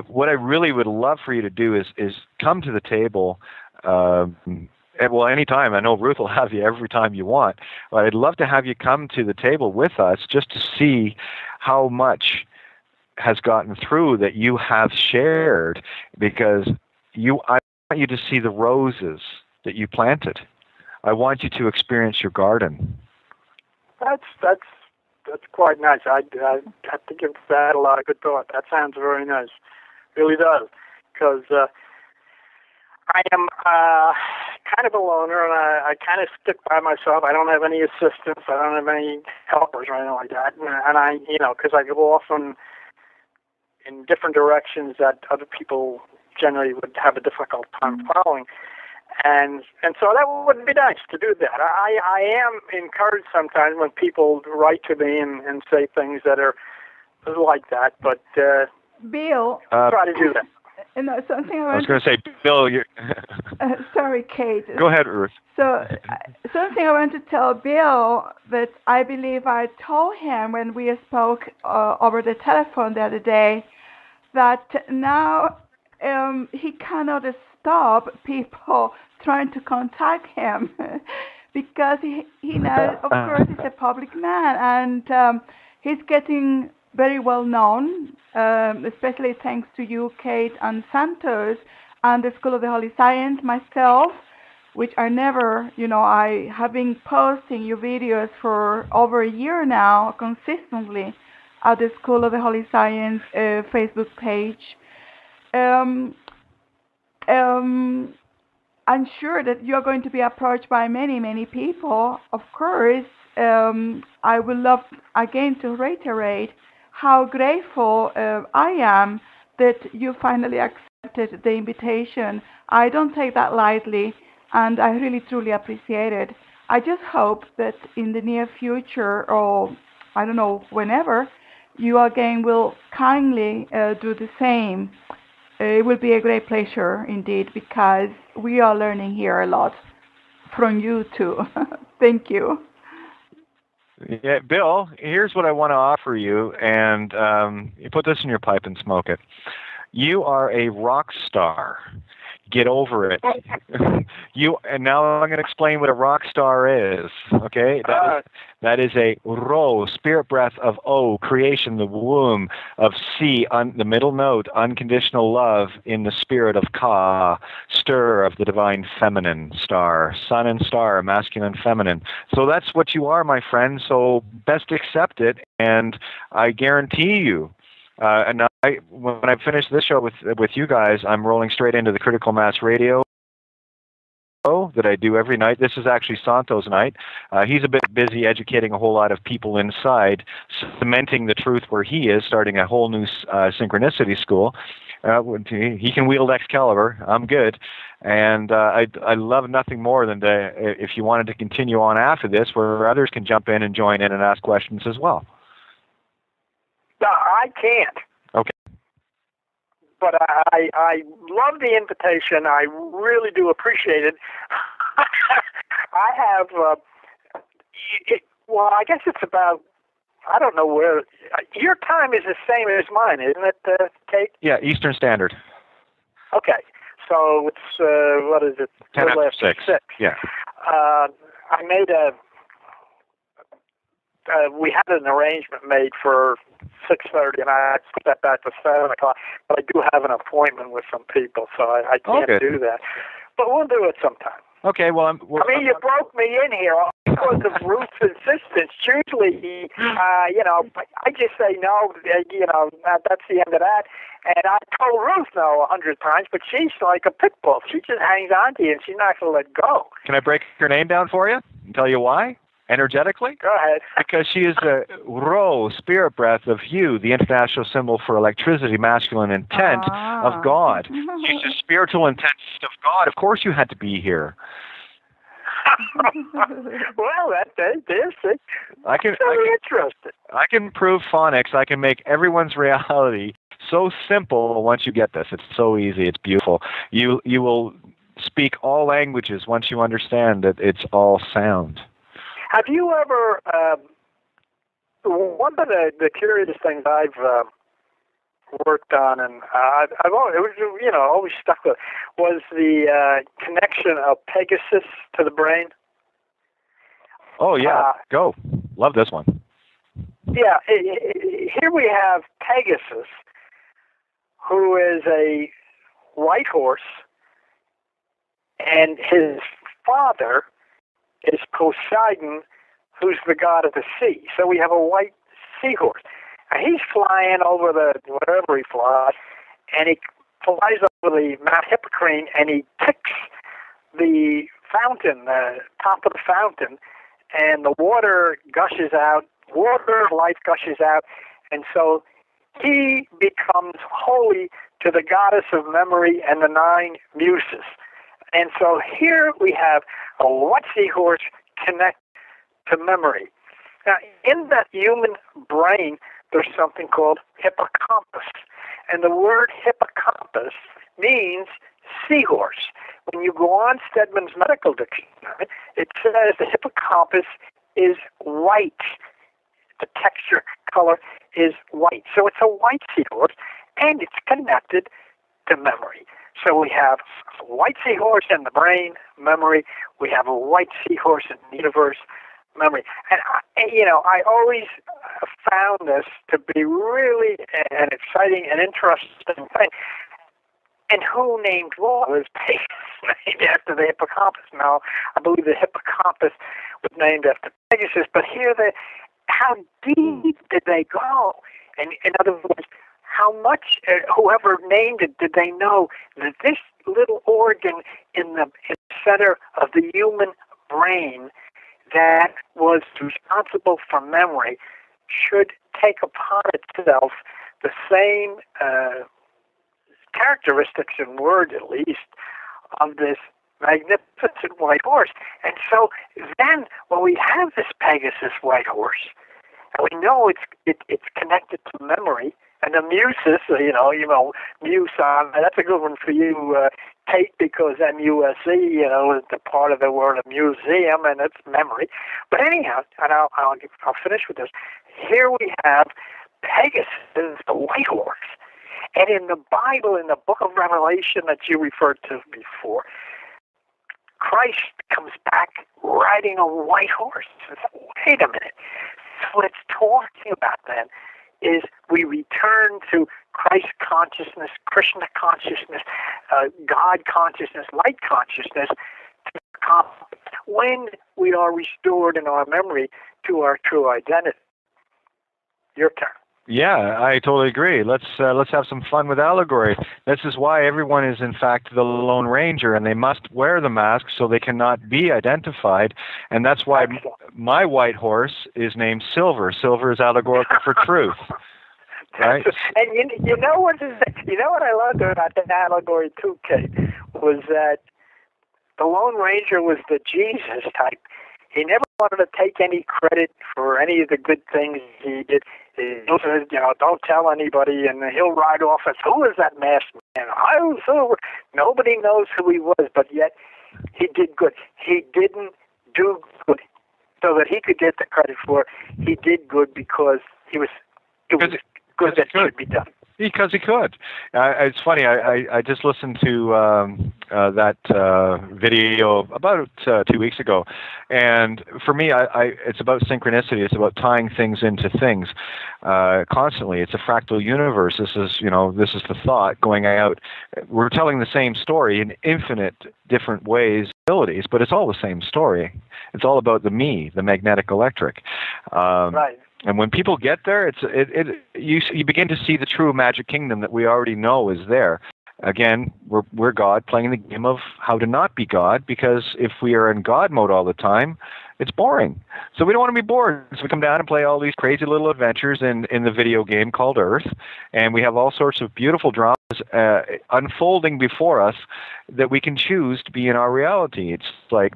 what I really would love for you to do is come to the table Well, anytime. I know Ruth will have you every time you want. But I'd love to have you come to the table with us just to see how much has gotten through that you have shared, because I want you to see the roses that you planted. I want you to experience your garden. That's quite nice. I have to give that a lot of good thought. That sounds very nice. Really does. Because I am kind of a loner, and I kind of stick by myself. I don't have any assistants. I don't have any helpers or anything like that. And I, because I go off in different directions that other people generally would have a difficult time following. And so that would be nice to do that. I am encouraged sometimes when people write to me and say things that are like that, but Bill, try to do that. No, something I was going to say, Bill, you're... sorry, Kate. Go ahead, Ruth. So, something I want to tell Bill that I believe I told him when we spoke over the telephone the other day, that now he cannot stop people trying to contact him because he now, of course, is a public man, and he's getting very well known, especially thanks to you, Kate, and Santos, and the School of the Holy Science, myself, which I never, I have been posting your videos for over a year now, consistently, at the School of the Holy Science Facebook page. I'm sure that you're going to be approached by many, many people. Of course, I would love, again, to reiterate how grateful I am that you finally accepted the invitation. I don't take that lightly, and I really, truly appreciate it. I just hope that in the near future, or I don't know, whenever, you again will kindly do the same. It will be a great pleasure indeed, because we are learning here a lot from you too. Thank you. Yeah, Bill, here's what I want to offer you, and you put this in your pipe and smoke it. You are a rock star. Get over it. And now I'm going to explain what a rock star is. Okay, that is a Ro, spirit breath of O, creation, the womb of C, the middle note, unconditional love in the spirit of Ka, stir of the divine feminine star, sun and star, masculine, feminine. So that's what you are, my friend. So best accept it, and I guarantee you. And when I finish this show with you guys, I'm rolling straight into the Critical Mass Radio that I do every night. This is actually Santo's night. He's a bit busy educating a whole lot of people inside, cementing the truth where he is, starting a whole new synchronicity school. He can wield Excalibur. I'm good. And I love nothing more than if you wanted to continue on after this, where others can jump in and join in and ask questions as well. No, I can't. Okay. But I love the invitation. I really do appreciate it. I have, well, I guess it's about, I don't know where, your time is the same as mine, isn't it, Kate? Yeah, Eastern Standard. Okay. So it's, what is it? 10 after 6. Yeah. I made we had an arrangement made for 6:30, and I put that back to 7 o'clock. But I do have an appointment with some people, so I can't do that. But we'll do it sometime. Okay. Well, you broke me in here because of Ruth's insistence. Usually, I just say no. That's the end of that. And I told Ruth no 100 times, but she's like a pit bull. She just hangs on to you, and she's not going to let go. Can I break her name down for you and tell you why? Energetically? Go ahead. Because she is the Ro, spirit breath of you, the international symbol for electricity, masculine intent of God. She's the spiritual intent of God. Of course you had to be here. Well, that's interesting. I can prove phonics. I can make everyone's reality so simple once you get this. It's so easy. It's beautiful. You will speak all languages once you understand that it's all sound. Have you ever, one of the curious things I've worked on, and I've always, it was, always stuck with, was the connection of Pegasus to the brain. Oh yeah, go. Love this one. Yeah, here we have Pegasus, who is a white horse, and his father is Poseidon, who's the god of the sea. So we have a white seahorse. And he's flying over wherever he flies, and he flies over the Mount Hippocrene, and he ticks the fountain, the top of the fountain, and the water gushes out, water life gushes out, and so he becomes holy to the goddess of memory and the 9 muses. And so here we have a white seahorse connect to memory. Now, in the human brain, there's something called hippocampus. And the word hippocampus means seahorse. When you go on Stedman's medical dictionary, it says the hippocampus is white. The texture, color is white. So it's a white seahorse, and it's connected to memory. So we have a white seahorse in the brain, memory. We have a white seahorse in the universe, memory. And, I always found this to be really an exciting and interesting thing. And who named what? It was Pegasus, named after the hippocampus. Now, I believe the hippocampus was named after Pegasus, but here how deep did they go? And in other words, how much, whoever named it, did they know that this little organ in the center of the human brain that was responsible for memory should take upon itself the same characteristics and word, at least, of this magnificent white horse. And so then, when we have this Pegasus white horse, and we know it's connected to memory, and the muses, muse, that's a good one for you, Tate, because M-U-S-E, is the part of the word of museum, and it's memory. But anyhow, and I'll finish with this. Here we have Pegasus, the white horse. And in the Bible, in the book of Revelation that you referred to before, Christ comes back riding a white horse. Wait a minute. So what it's talking about then is we return to Christ consciousness, Krishna consciousness, God consciousness, light consciousness, when we are restored in our memory to our true identity. Your turn. Yeah, I totally agree. Let's have some fun with Allegory. This is why everyone is in fact the Lone Ranger, and they must wear the mask so they cannot be identified. And that's why my white horse is named Silver. Silver is allegorical for truth. Right? And you know what I loved about that allegory too, Kate, was that the Lone Ranger was the Jesus type. He never wanted to take any credit for any of the good things he did. He said, don't tell anybody, and he'll ride off as, who is that masked man? I was Silver. Nobody knows who he was, but yet he did good. He didn't do good so that he could get the credit for it. He did good because it was good that should be done. Because he could. It's funny, I just listened to that video about 2 weeks ago, and for me, it's about synchronicity. It's about tying things into things constantly. It's a fractal universe. This is the thought going out. We're telling the same story in infinite different ways, abilities, but it's all the same story. It's all about the me, the magnetic electric. Right. And when people get there, you begin to see the true magic kingdom that we already know is there. Again, we're God playing the game of how to not be God, because if we are in God mode all the time, it's boring. So we don't want to be bored. So we come down and play all these crazy little adventures in the video game called Earth, and we have all sorts of beautiful dramas unfolding before us that we can choose to be in our reality. It's like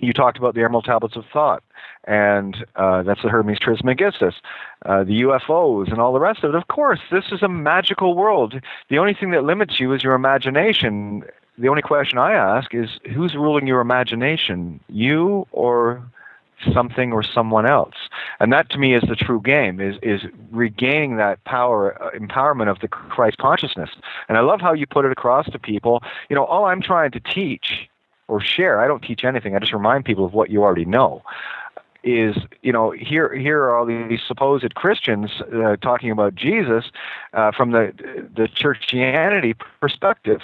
you talked about the Emerald Tablets of Thought, and that's the Hermes Trismegistus, the UFOs, and all the rest of it. Of course, this is a magical world. The only thing that limits you is your imagination. The only question I ask is, who's ruling your imagination, you or something or someone else. And that to me is the true game, is regaining that power, empowerment of the Christ consciousness. And I love how you put it across to people. All I'm trying to teach or share, I don't teach anything, I just remind people of what you already know, is, here are all these supposed Christians talking about Jesus from the churchianity perspective.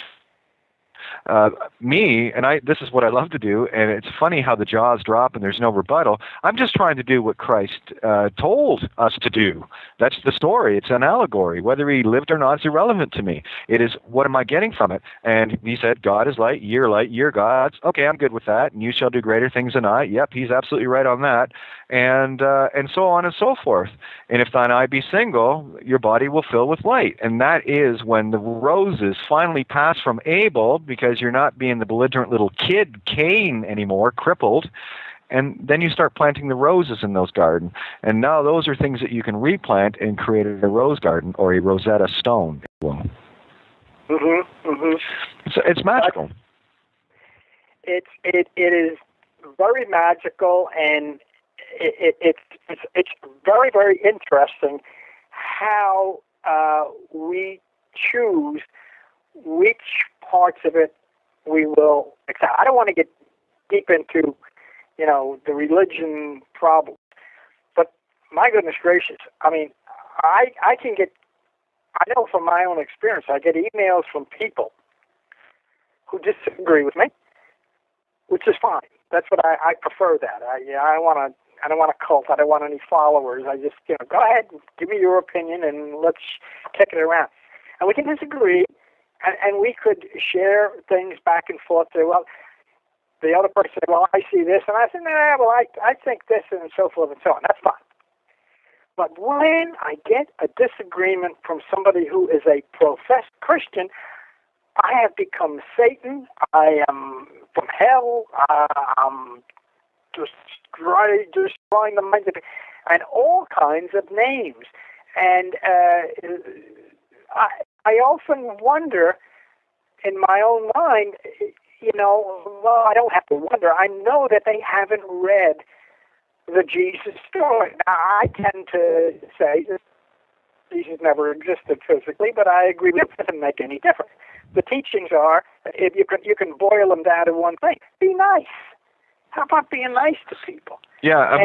This is what I love to do, and it's funny how the jaws drop and there's no rebuttal. I'm just trying to do what Christ told us to do. That's the story. It's an allegory. Whether he lived or not is irrelevant to me. It is, what am I getting from it? And he said, God is light, you're gods. Okay, I'm good with that. And you shall do greater things than I. Yep, he's absolutely right on that. And so on and so forth. And if thine eye be single, your body will fill with light. And that is when the roses finally pass from Abel, because you're not being the belligerent little kid Cain anymore, crippled, and then you start planting the roses in those gardens. And now those are things that you can replant and create a rose garden or a Rosetta Stone. It's magical. It is very magical, and it's very, very interesting how we choose which parts of it we will accept. I don't want to get deep into, the religion problem, but my goodness gracious, I mean, I know from my own experience, I get emails from people who disagree with me, which is fine. That's what I prefer that. I don't want a cult. I don't want any followers. I just, go ahead, give me your opinion, and let's kick it around. And we can disagree, and we could share things back and forth. Say, well, the other person said, well, I see this, and I said, nah, well, I think this, and so forth and so on. That's fine. But when I get a disagreement from somebody who is a professed Christian, I have become Satan. I am from hell. I'm destroying the minds of people, and all kinds of names. And I often wonder in my own mind, well, I don't have to wonder. I know that they haven't read the Jesus story. Now, I tend to say that Jesus never existed physically, but I agree with it doesn't make any difference. The teachings are, if you can boil them down to one thing, be nice. How about being nice to people? Yeah, I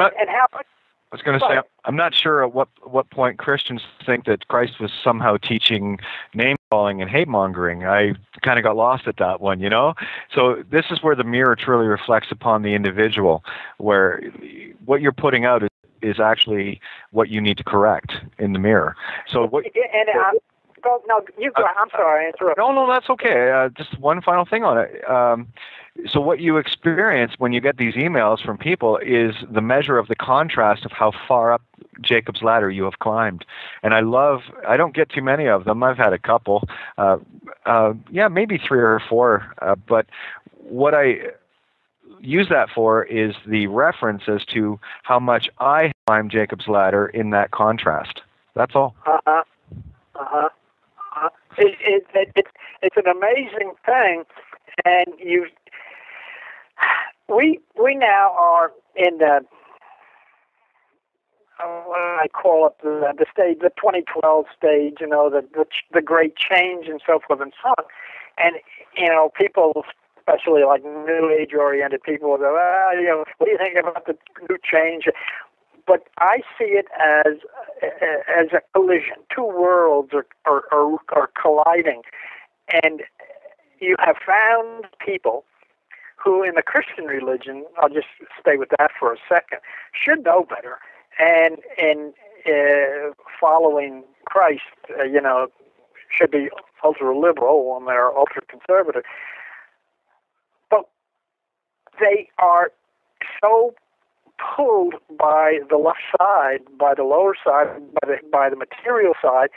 was going to say, I'm not sure at what point Christians think that Christ was somehow teaching name-calling and hate-mongering. I kind of got lost at that one, So this is where the mirror truly reflects upon the individual, where what you're putting out is actually what you need to correct in the mirror. So what? No, you go. I'm sorry, I interrupted. No, that's okay. Just one final thing on it. So what you experience when you get these emails from people is the measure of the contrast of how far up Jacob's ladder you have climbed. And I don't get too many of them. I've had a couple. Maybe 3 or 4. But what I use that for is the reference as to how much I climbed Jacob's ladder in that contrast. That's all. It's an amazing thing, and we now are in the what I call it the stage, the 2012 stage, the great change and so forth and so on, and people, especially like New Age oriented people, will go, what do you think about the new change? But I see it as a collision. Two worlds are colliding. And you have found people who in the Christian religion, I'll just stay with that for a second, should know better. And in following Christ, should be ultra-liberal when they're ultra-conservative. But they are so pulled by the left side, by the lower side, by the material side,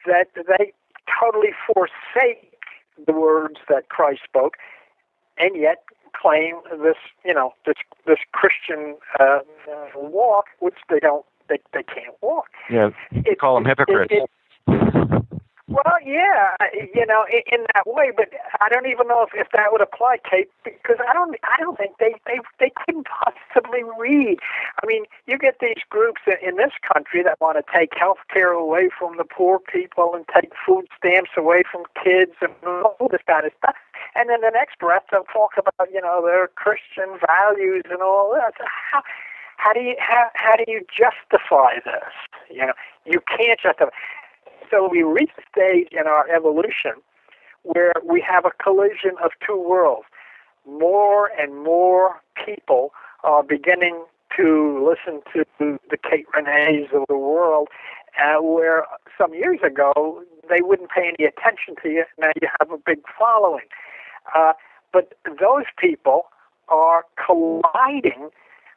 that they totally forsake the words that Christ spoke, and yet claim this Christian walk, which they can't walk. Yeah, they call them hypocrites. Well, yeah, in that way, but I don't even know if that would apply, Kate, because I don't think they couldn't possibly read. I mean, you get these groups in this country that want to take health care away from the poor people and take food stamps away from kids and all this kind of stuff. And then the next breath they'll talk about, their Christian values and all that. How do you justify this? You can't justify. So we reach a stage in our evolution where we have a collision of two worlds. More and more people are beginning to listen to the Kate Renees of the world, where some years ago they wouldn't pay any attention to you. Now you have a big following. But those people are colliding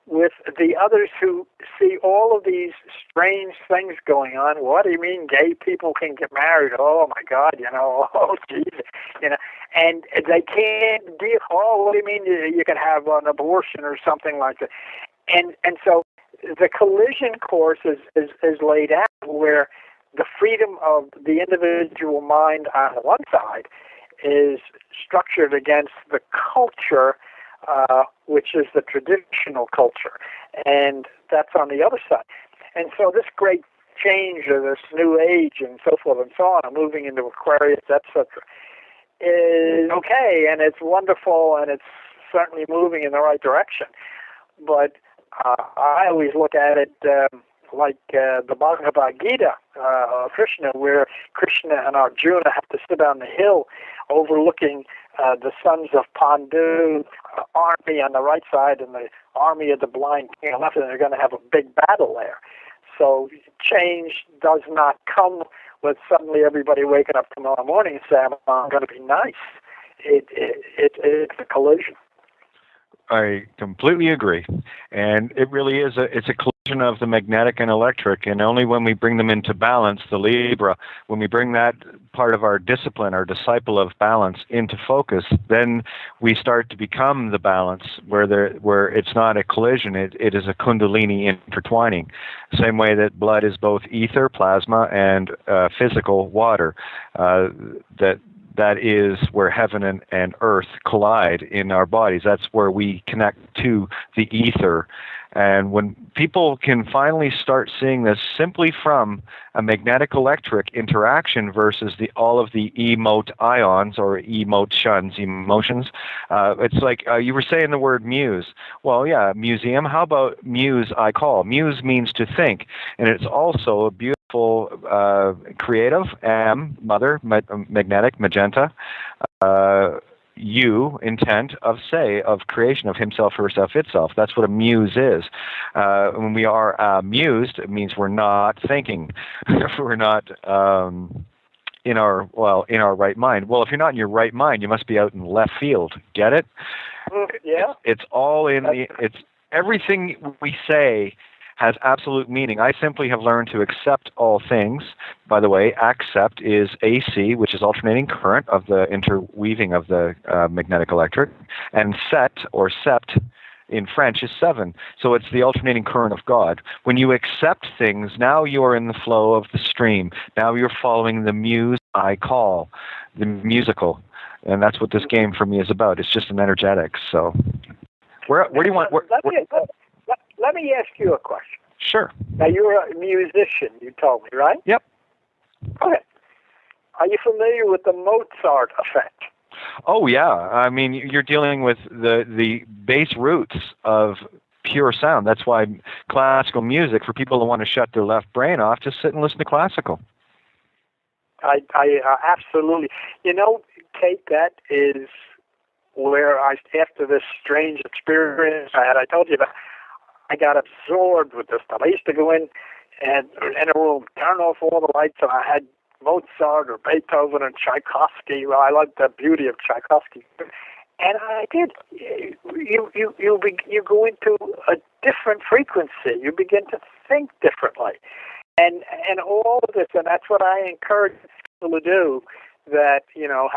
with the others who see all of these strange things going on. What do you mean gay people can get married? Oh my God, oh Jesus, and they can't give, what do you mean you can have an abortion or something like that? And so the collision course is laid out where the freedom of the individual mind on the one side is structured against the culture, which is the traditional culture, and that's on the other side. And so this great change of this new age and so forth and so on, moving into Aquarius, etc., is okay, and it's wonderful, and it's certainly moving in the right direction. But I always look at it like the Bhagavad Gita, Krishna, where Krishna and Arjuna have to sit on the hill overlooking the sons of Pandu, army on the right side and the army of the blind king on the left, and they're going to have a big battle there. So change does not come with suddenly everybody waking up tomorrow morning and saying, I'm going to be nice. It's a collision. I completely agree, and it really is it's a collision of the magnetic and electric, and only when we bring them into balance, the Libra, when we bring that part of our discipline, our disciple of balance, into focus, then we start to become the balance where it's not a collision, it is a Kundalini intertwining. Same way that blood is both ether, plasma, and physical water. That is where heaven and earth collide in our bodies. That's where we connect to the ether. And when people can finally start seeing this simply from a magnetic-electric interaction versus all of the emote ions or emotions, it's like you were saying the word muse. Well, yeah, museum. How about muse I call? Muse means to think. And it's also a beautiful creative, mother, magnetic, magenta, intent of creation of himself, herself, itself. That's what a muse is. When we are amused, it means we're not thinking. We're not in our right mind. Well, if you're not in your right mind, you must be out in left field. Get it? Yeah. It's all in it's everything we say has absolute meaning. I simply have learned to accept all things. By the way, accept is AC, which is alternating current of the interweaving of the magnetic electric, and set or sept in French is 7. So it's the alternating current of God. When you accept things, now you're in the flow of the stream. Now you're following the muse I call, the musical. And that's what this game for me is about. It's just an energetics. So where do you want... Let me ask you a question. Sure. Now, you're a musician, you told me, right? Yep. Okay. Are you familiar with the Mozart effect? Oh, yeah. I mean, you're dealing with the base roots of pure sound. That's why classical music, for people who want to shut their left brain off, just sit and listen to classical. I absolutely. Kate, that is where after this strange experience I told you about, I got absorbed with this stuff. I used to go in and in a room, turn off all the lights, and I had Mozart or Beethoven or Tchaikovsky. Well, I like the beauty of Tchaikovsky, and I did. You go into a different frequency. You begin to think differently, and all of this, and that's what I encourage people to do that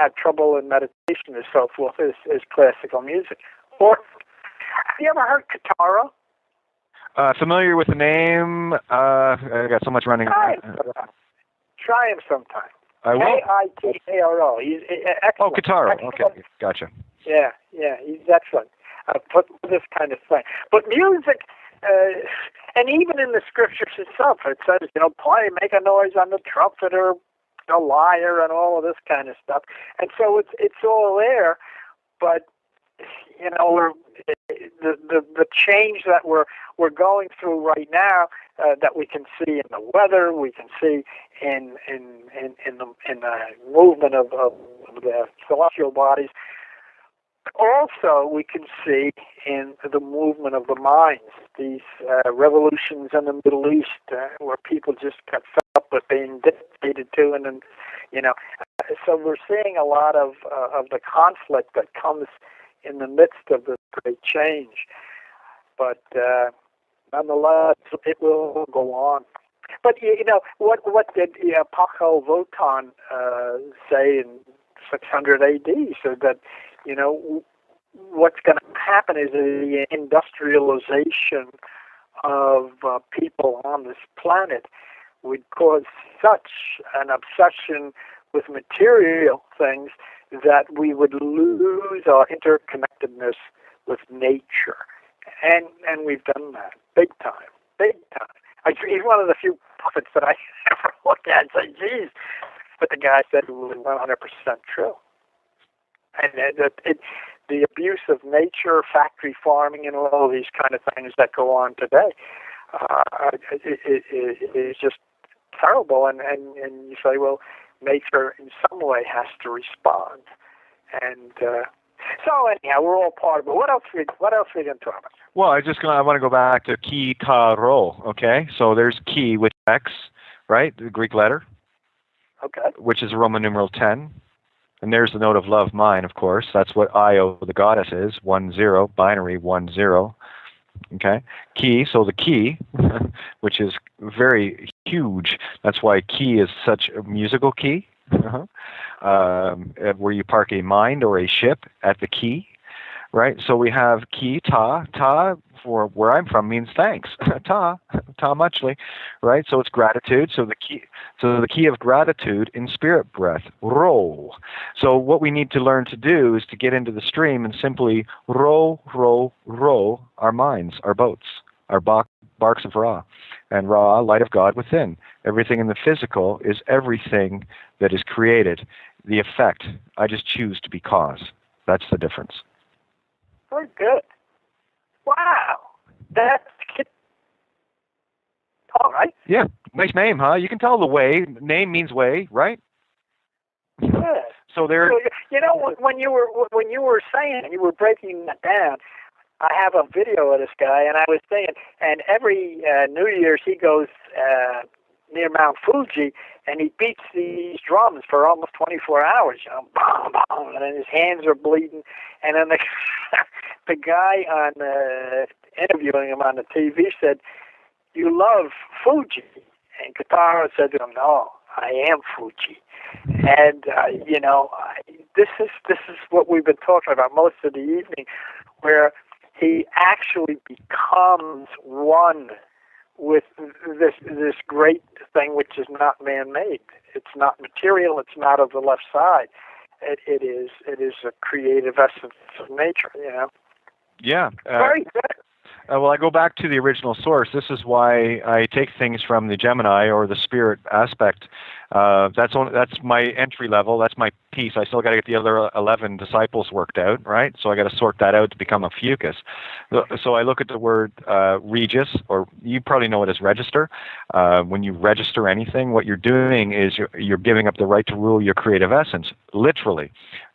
have trouble in meditation and so forth is classical music. Or have you ever heard Katara? Familiar with the name? I got so much running. Try him sometime. I will. K-I-T-A-R-O. He's excellent. Kitaro. Excellent. Okay, gotcha. Yeah, he's excellent for this kind of thing. But music, and even in the scriptures itself, it says, make a noise on the trumpet or the lyre and all of this kind of stuff. And so it's all there, but the change that we're going through right now, that we can see in the weather, we can see in the movement of the celestial bodies. Also, we can see in the movement of the minds, these revolutions in the Middle East, where people just got fed up with being dictated to, and then, so we're seeing a lot of the conflict that comes in the midst of this great change. But nonetheless, it will go on. But what did Paco Votan say in 600 AD? So that what's going to happen is the industrialization of people on this planet would cause such an obsession with material things that we would lose our interconnectedness with nature. And we've done that big time. He's one of the few prophets that I ever look at and say, geez, but the guy said it was 100% true. And the abuse of nature, factory farming, and all of these kind of things that go on today, it is just terrible. And you say, well, nature in some way has to respond. And so anyhow, we're all part of it. What else we going to talk about? Well, I want to go back to ki ta ro. Okay, so there's ki with X, right? The Greek letter. Okay. Which is Roman numeral 10. And there's the note of love, mine, of course. That's what Io, the goddess, is. 1-0, binary 1-0. Okay? Ki, so the key, which is very huge. That's why key is such a musical key. Where you park a mind or a ship at the key. Right? So we have ki, ta. Ta, for where I'm from, means thanks. Ta muchly. Right? So it's gratitude. So the key of gratitude in spirit breath. Ro. So what we need to learn to do is to get into the stream and simply row our minds, our boats, our barks of Ra. And Ra, light of God within. Everything in the physical is everything that is created. The effect, I just choose to be cause. That's the difference. Very good. Wow. That's all right. Yeah. Nice name, huh? You can tell the way. Name means way, right? Yeah. So there. When you were saying, you were breaking that down, I have a video of this guy, and I was saying, and every New Year's he goes near Mount Fuji, and he beats these drums for almost 24 hours, bam, bam, and then his hands are bleeding, and then the guy on interviewing him on the TV said, "You love Fuji?" And Katara said to him, "No, I am Fuji." And this is what we've been talking about most of the evening, where he actually becomes one with this great thing which is not man-made. It's not material. It's not of the left side. It is a creative essence of nature. Yeah. Very good. Well, I go back to the original source. This is why I take things from the Gemini or the spirit aspect. That's my entry level. That's my piece. I still got to get the other 11 disciples worked out, right? So I got to sort that out to become a fucus. So I look at the word regis, or you probably know it as register. When you register anything, what you're doing is you're giving up the right to rule your creative essence, literally.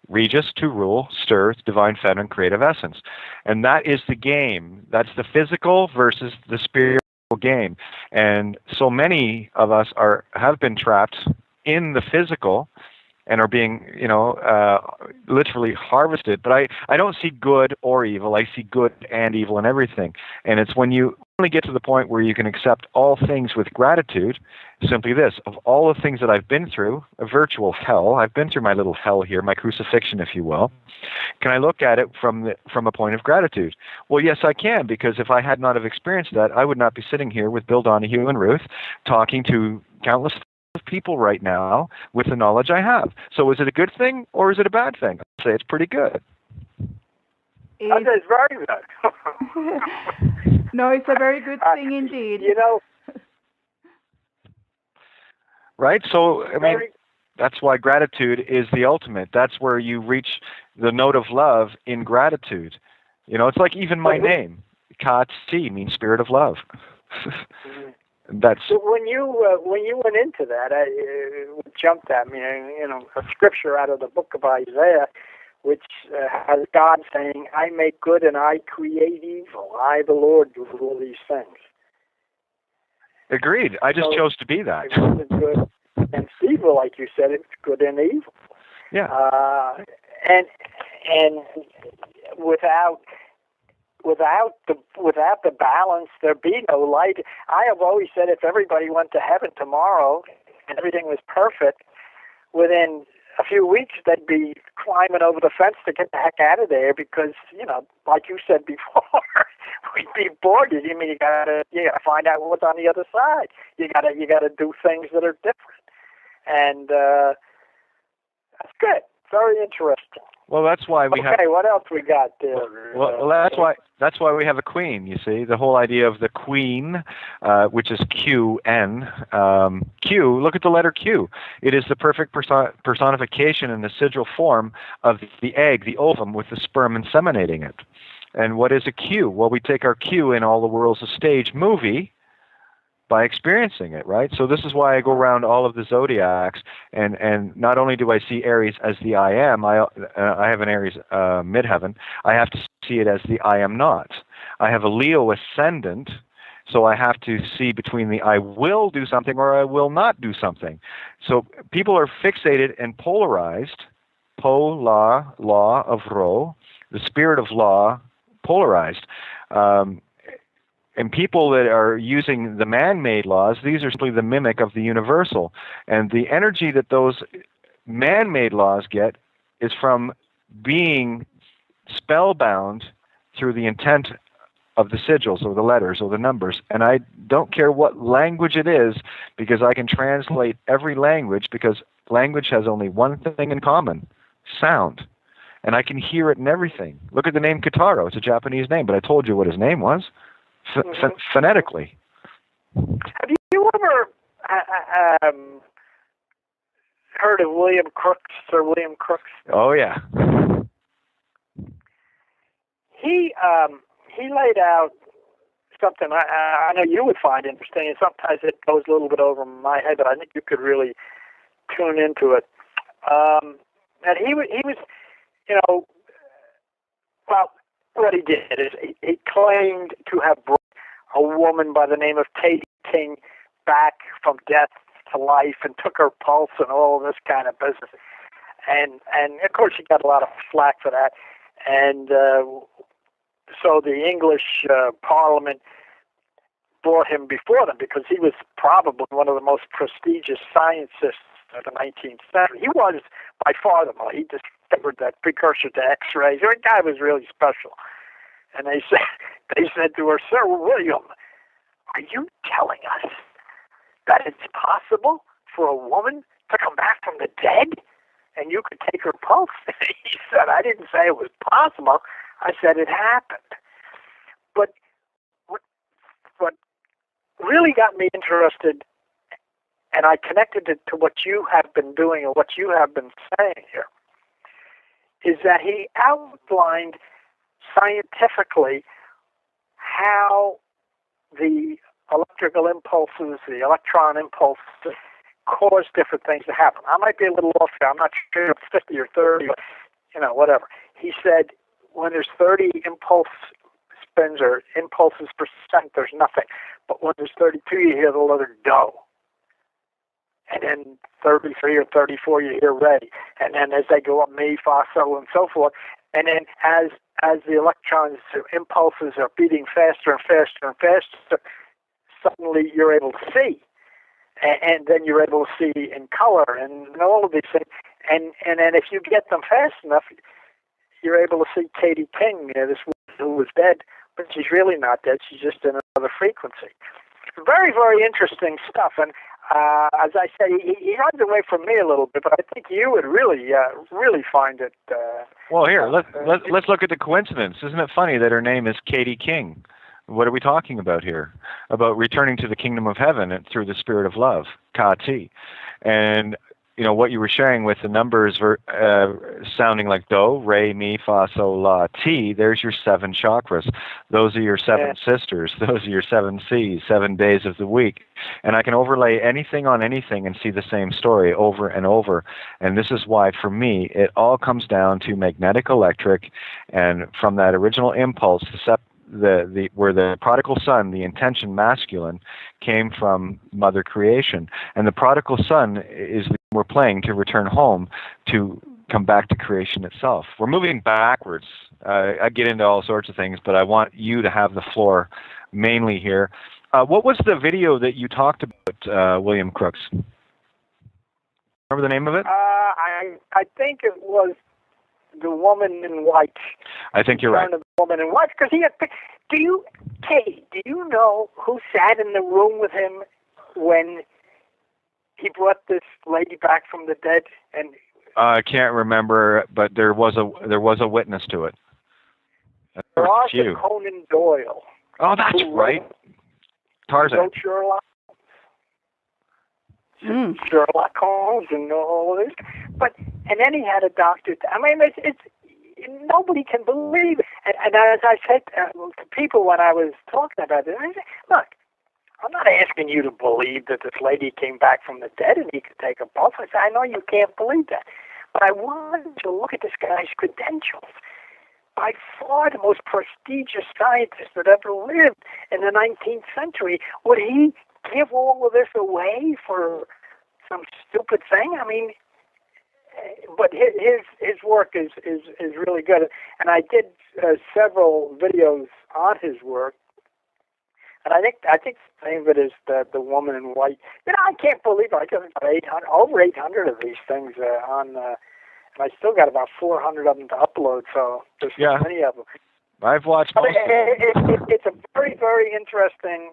Regis, to rule, stir, divine feminine creative essence. And that is the game. That's the physical versus the spiritual game. And so many of us have been trapped in the physical and are being, literally harvested. But I don't see good or evil. I see good and evil in everything. And it's when you only get to the point where you can accept all things with gratitude, simply this: of all the things that I've been through, a virtual hell, I've been through my little hell here, my crucifixion, if you will. Can I look at it from a point of gratitude? Well, yes, I can, because if I had not have experienced that, I would not be sitting here with Bill Donahue and Ruth talking to countless people right now with the knowledge I have. So is it a good thing or is it a bad thing? I'd say it's pretty good. It's very good. No, it's a very good thing indeed. You know, right? So, I mean, that's why gratitude is the ultimate. That's where you reach the note of love in gratitude. You know, it's like even my name, Ka-Tsi, means spirit of love. That's so when you went into that, it jumped at me. You know, a scripture out of the book of Isaiah, which has God saying, "I make good and I create evil. I, the Lord, do all these things." Agreed. I just chose to be that. It wasn't good and evil, like you said. It's good and evil. Yeah. And without the balance, there'd be no light. I have always said, if everybody went to heaven tomorrow and everything was perfect, within a few weeks they'd be climbing over the fence to get the heck out of there, because, you know, like you said before, we'd be bored. I mean, you gotta find out what's on the other side. You gotta do things that are different, and that's good. Very interesting. Well, that's why we have. Okay, what else we got there? Well, that's why we have a queen. You see, the whole idea of the queen, which is QN. Q. Look at the letter Q. It is the perfect personification in the sigil form of the egg, the ovum, with the sperm inseminating it. And what is a Q? Well, we take our Q in All the World's a Stage movie by experiencing it, right? So this is why I go around all of the zodiacs, and not only do I see Aries as the I am, I have an Aries midheaven, I have to see it as the I am not. I have a Leo ascendant, so I have to see between the I will do something or I will not do something. So people are fixated and polarized, law of Ro, the spirit of law, polarized. And people that are using the man-made laws, these are simply the mimic of the universal. And the energy that those man-made laws get is from being spellbound through the intent of the sigils or the letters or the numbers. And I don't care what language it is, because I can translate every language, because language has only one thing in common: sound. And I can hear it in everything. Look at the name Kitaro. It's a Japanese name, but I told you what his name was. Phonetically. Have you ever heard of William Crookes, Sir William Crookes? Oh yeah. He laid out something I know you would find interesting, and sometimes it goes a little bit over my head, but I think you could really tune into it. And he was, you know, well, what he did is he claimed to have brought a woman by the name of Katie King back from death to life and took her pulse and all this kind of business. And of course he got a lot of flack for that. And so the English Parliament brought him before them, because he was probably one of the most prestigious scientists of the 19th century. He was by far the most. He discovered that precursor to X-rays. The guy was really special. And they said to her, "Sir William, are you telling us that it's possible for a woman to come back from the dead and you could take her pulse?" He said, "I didn't say it was possible. I said it happened." But what really got me interested, and I connected it to what you have been doing and what you have been saying here, is that he outlined scientifically how the electrical impulses, the electron impulses, cause different things to happen. I might be a little off here. I'm not sure if it's 50 or 30, but, you know, whatever. He said when there's 30 impulse spins or impulses per second, there's nothing. But when there's 32, you hear the letter do. And then 33 or 34, you hear re. And then as they go up, mi, fa, sol, and so forth. And then as the electrons or impulses are beating faster and faster and faster, suddenly you're able to see. And then you're able to see in color and all of these things. And then if you get them fast enough, you're able to see Katie King, this woman who was dead, but she's really not dead. She's just in another frequency. Very, very interesting stuff. And as I say, he runs away from me a little bit, but I think you would really find it. Well, here, let's look at the coincidence. Isn't it funny that her name is Katie King? What are we talking about here? About returning to the kingdom of heaven and through the spirit of love, Ka-Ti. And you know what you were sharing with the numbers sounding like do, re, mi, fa, sol, la, ti. There's your 7 chakras. Those are your 7 sisters. Those are your 7 C's, 7 days of the week. And I can overlay anything on anything and see the same story over and over. And this is why, for me, it all comes down to magnetic electric, and from that original impulse, where the prodigal son, the intention masculine, came from Mother Creation, and the prodigal son is the we're playing to return home, to come back to creation itself. We're moving backwards. I get into all sorts of things, but I want you to have the floor mainly here. What was the video that you talked about, William Crooks? Remember the name of it? I think it was The Woman in White. I think you're right. The Woman in White, because do you know who sat in the room with him when he brought this lady back from the dead? And I can't remember, but there was a witness to it. Arthur Conan Doyle. Oh, that's right. Tarzan. Sherlock. Sherlock Holmes and all of this. And then he had a doctor. I mean, it's nobody can believe it. And as I said to people when I was talking about it, I said, look, I'm not asking you to believe that this lady came back from the dead and he could take a puff. I said, I know you can't believe that. But I wanted to look at this guy's credentials. By far the most prestigious scientist that ever lived in the 19th century. Would he give all of this away for some stupid thing? I mean, but his work is really good. And I did several videos on his work. And I think the name of it is the Woman in White. You know, I can't believe I got over 800 of these things on, and I still got about 400 of them to upload. So there's so many of them. I've watched most of them. It's a very, very interesting.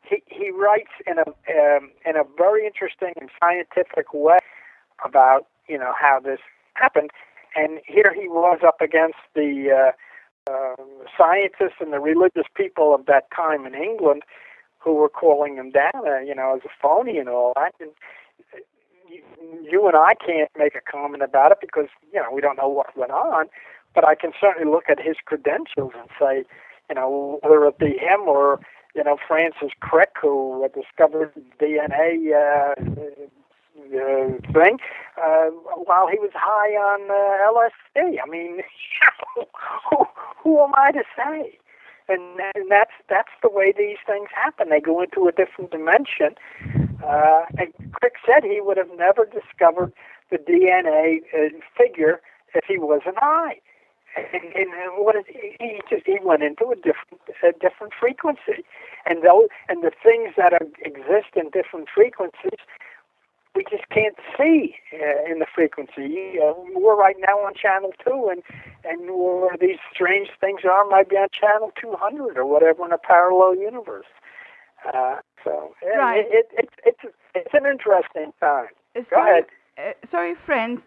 He writes in a very interesting and scientific way about how this happened. And here he was up against the scientists and the religious people of that time in England, who were calling him down, as a phony and all that. And you and I can't make a comment about it because we don't know what went on. But I can certainly look at his credentials and say, whether it be him or Francis Crick, who discovered DNA thing while he was high on LSD. I mean, who am I to say? And that's the way these things happen. They go into a different dimension. And Crick said he would have never discovered the DNA figure if he wasn't high. And what is he went into a different frequency, and the things that exist in different frequencies, we just can't see in the frequency. We're right now on channel 2, and where these strange things are might be on channel 200 or whatever in a parallel universe. Right. It's an interesting time. Go ahead. Sorry, friends.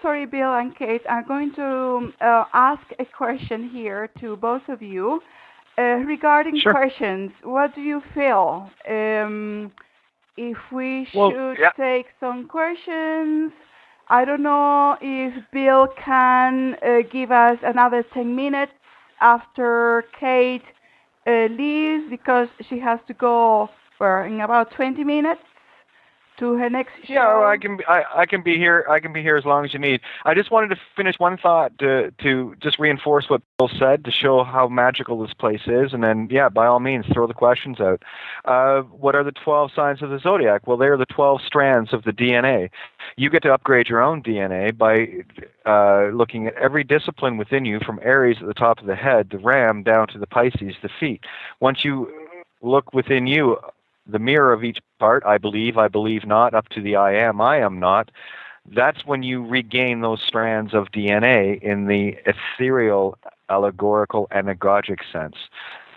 Sorry, Bill and Kate. I'm going to ask a question here to both of you regarding questions. What do you feel? If we should take some questions, I don't know if Bill can give us another 10 minutes after Kate leaves, because she has to go in about 20 minutes to her next show. Yeah, well, I can be here. I can be here as long as you need. I just wanted to finish one thought to just reinforce what Bill said, to show how magical this place is, and then by all means, throw the questions out. What are the 12 signs of the zodiac? Well, they are the 12 strands of the DNA. You get to upgrade your own DNA by looking at every discipline within you, from Aries at the top of the head, the Ram, down to the Pisces, the feet. Once you look within you, the mirror of each part, I believe not, up to the I am not, that's when you regain those strands of DNA in the ethereal, allegorical, anagogic sense.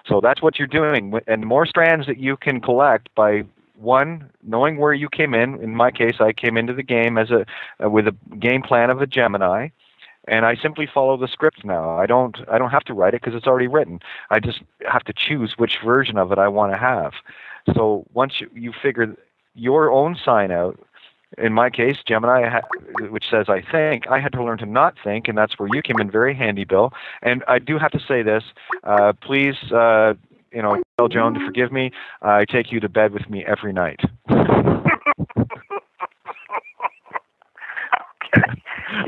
So that's what you're doing. And the more strands that you can collect by one, knowing where you came in. In my case, I came into the game as with a game plan of a Gemini, and I simply follow the script now. I don't have to write it because it's already written. I just have to choose which version of it I want to have. So once you figure your own sign out, in my case, Gemini, which says I think, I had to learn to not think, and that's where you came in very handy, Bill. And I do have to say this, please, tell Joan to forgive me. I take you to bed with me every night.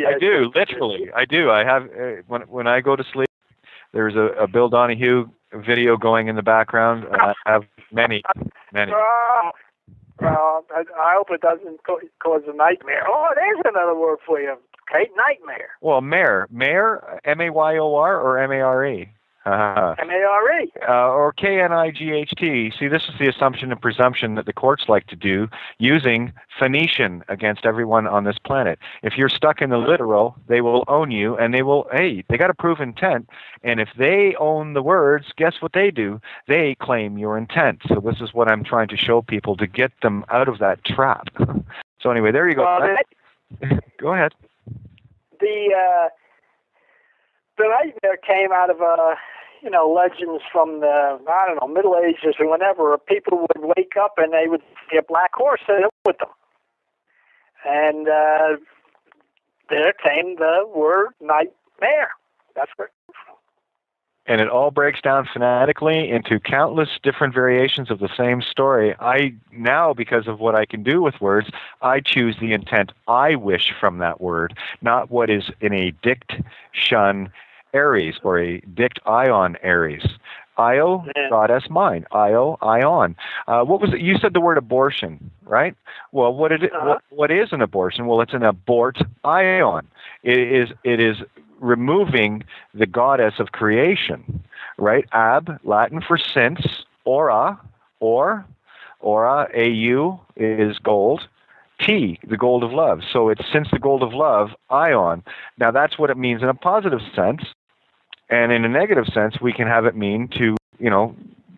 I do, literally. I do. I have when I go to sleep, there's a Bill Donahue video going in the background. I have many. Well, I hope it doesn't cause a nightmare. Oh, there's another word for you, Kate. Nightmare. Well, Mare, M-A-Y-O-R or M-A-R-E? M-A-R-E. Or K-N-I-G-H-T. See, this is the assumption and presumption that the courts like to do, using Phoenician against everyone on this planet. If you're stuck in the literal, they will own you, and they got to prove intent. And if they own the words, guess what they do? They claim your intent. So this is what I'm trying to show people to get them out of that trap. So anyway, there you go. Go ahead. The nightmare came out of legends from the Middle Ages or whenever. People would wake up and they would see a black horse with them, and there came the word nightmare. That's where it came from. And it all breaks down phonetically into countless different variations of the same story. Now, because of what I can do with words, I choose the intent I wish from that word, not what is in a dict-shun Aries or a dict-ion Aries. Io, goddess, mine. Io, ion. What was it? You said the word abortion, right? Well, what is an abortion? Well, it's an abort ion. It is removing the goddess of creation, right? Ab, Latin for since, aura, au is gold, T, the gold of love. So it's since the gold of love, ion. Now that's what it means in a positive sense. And in a negative sense, we can have it mean to,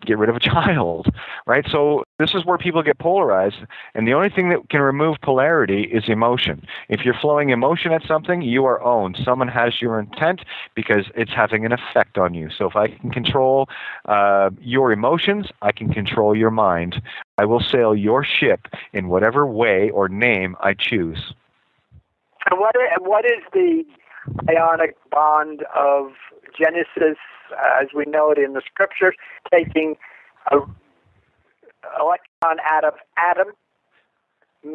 get rid of a child, right? So this is where people get polarized. And the only thing that can remove polarity is emotion. If you're flowing emotion at something, you are owned. Someone has your intent because it's having an effect on you. So if I can control your emotions, I can control your mind. I will sail your ship in whatever way or name I choose. And what is the ionic bond of Genesis, as we know it in the scriptures, taking an electron out of Adam,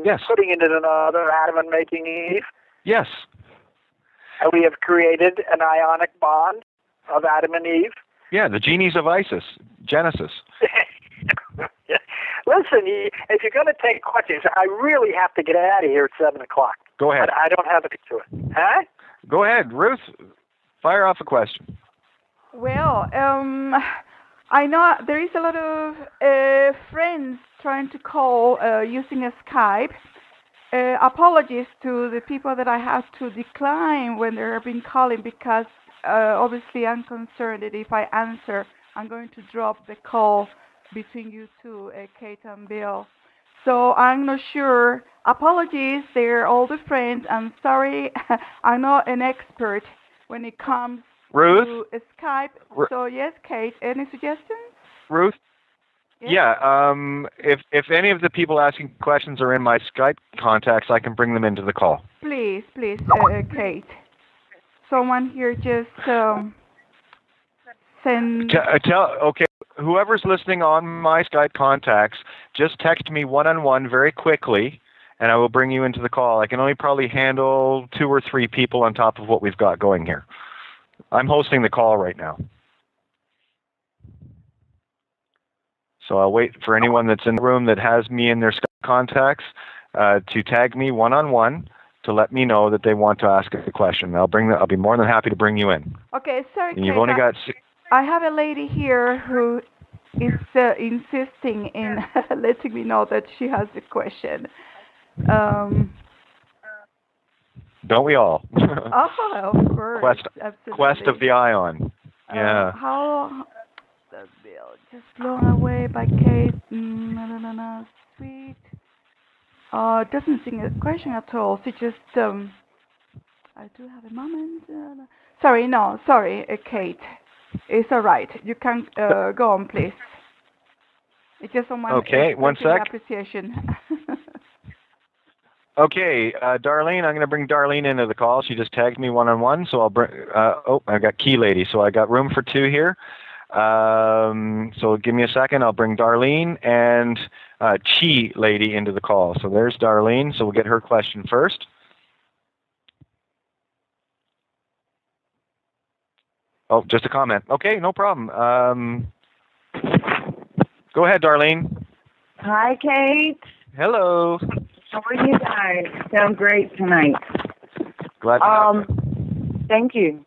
yes, putting it in another Adam and making Eve? Yes. And we have created an ionic bond of Adam and Eve? Yeah, the genies of Isis, Genesis. Listen, if you're going to take questions, I really have to get out of here at 7 o'clock. Go ahead. I don't have it to it. Huh? Go ahead, Ruth. Fire off a question. Well, I know there is a lot of friends trying to call using a Skype. Apologies to the people that I have to decline when they have been calling because obviously I'm concerned that if I answer, I'm going to drop the call between you two, Kate and Bill. So I'm not sure. Apologies, they're all the friends. I'm sorry, I'm not an expert when it comes Ruth? to Skype. So yes, Kate, any suggestions? Ruth? Yes? Yeah, if any of the people asking questions are in my Skype contacts, I can bring them into the call. Please, Kate. Someone here just send... Okay, whoever's listening on my Skype contacts, just text me one-on-one very quickly, and I will bring you into the call. I can only probably handle 2 or 3 people on top of what we've got going here. I'm hosting the call right now. So I'll wait for anyone that's in the room that has me in their Skype contacts to tag me one-on-one to let me know that they want to ask a question. I'll be more than happy to bring you in. Okay, sorry, and you've only got... I have a lady here who is insisting in letting me know that she has a question. Don't we all? Oh, of course. Quest of the Ion. Yeah. How the bill just blown away by Kate. sweet. Doesn't sing a question at all. She just, I do have a moment. Sorry, Kate. It's all right. You can go on, please. It's just someone Okay, one sec. appreciation. Okay, Darlene, I'm going to bring Darlene into the call. She just tagged me one-on-one, so I'll bring, I got Key Lady, so I got room for two here. So give me a second. I'll bring Darlene and Chi Lady into the call. So there's Darlene, so we'll get her question first. Oh, just a comment. Okay, no problem. Go ahead, Darlene. Hi, Kate. Hello. How are you guys? Sound great tonight. Glad to have Thank you.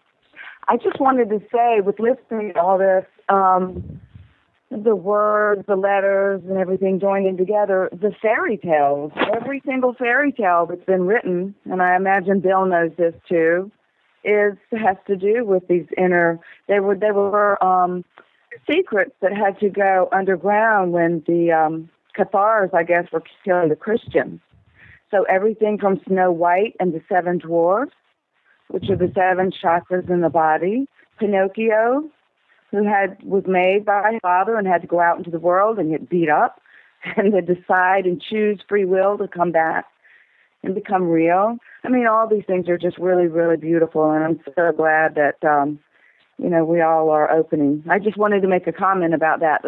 I just wanted to say, with listening to all this, the words, the letters, and everything joining together, the fairy tales, every single fairy tale that's been written, and I imagine Bill knows this too, has to do with these inner. They were secrets that had to go underground when the Cathars, I guess, were killing the Christians. So everything from Snow White and the Seven Dwarfs, which are the seven chakras in the body, Pinocchio, who was made by his father and had to go out into the world and get beat up, and to decide and choose free will to come back and become real. I mean, all these things are just really, really beautiful, and I'm so glad that we all are opening. I just wanted to make a comment about that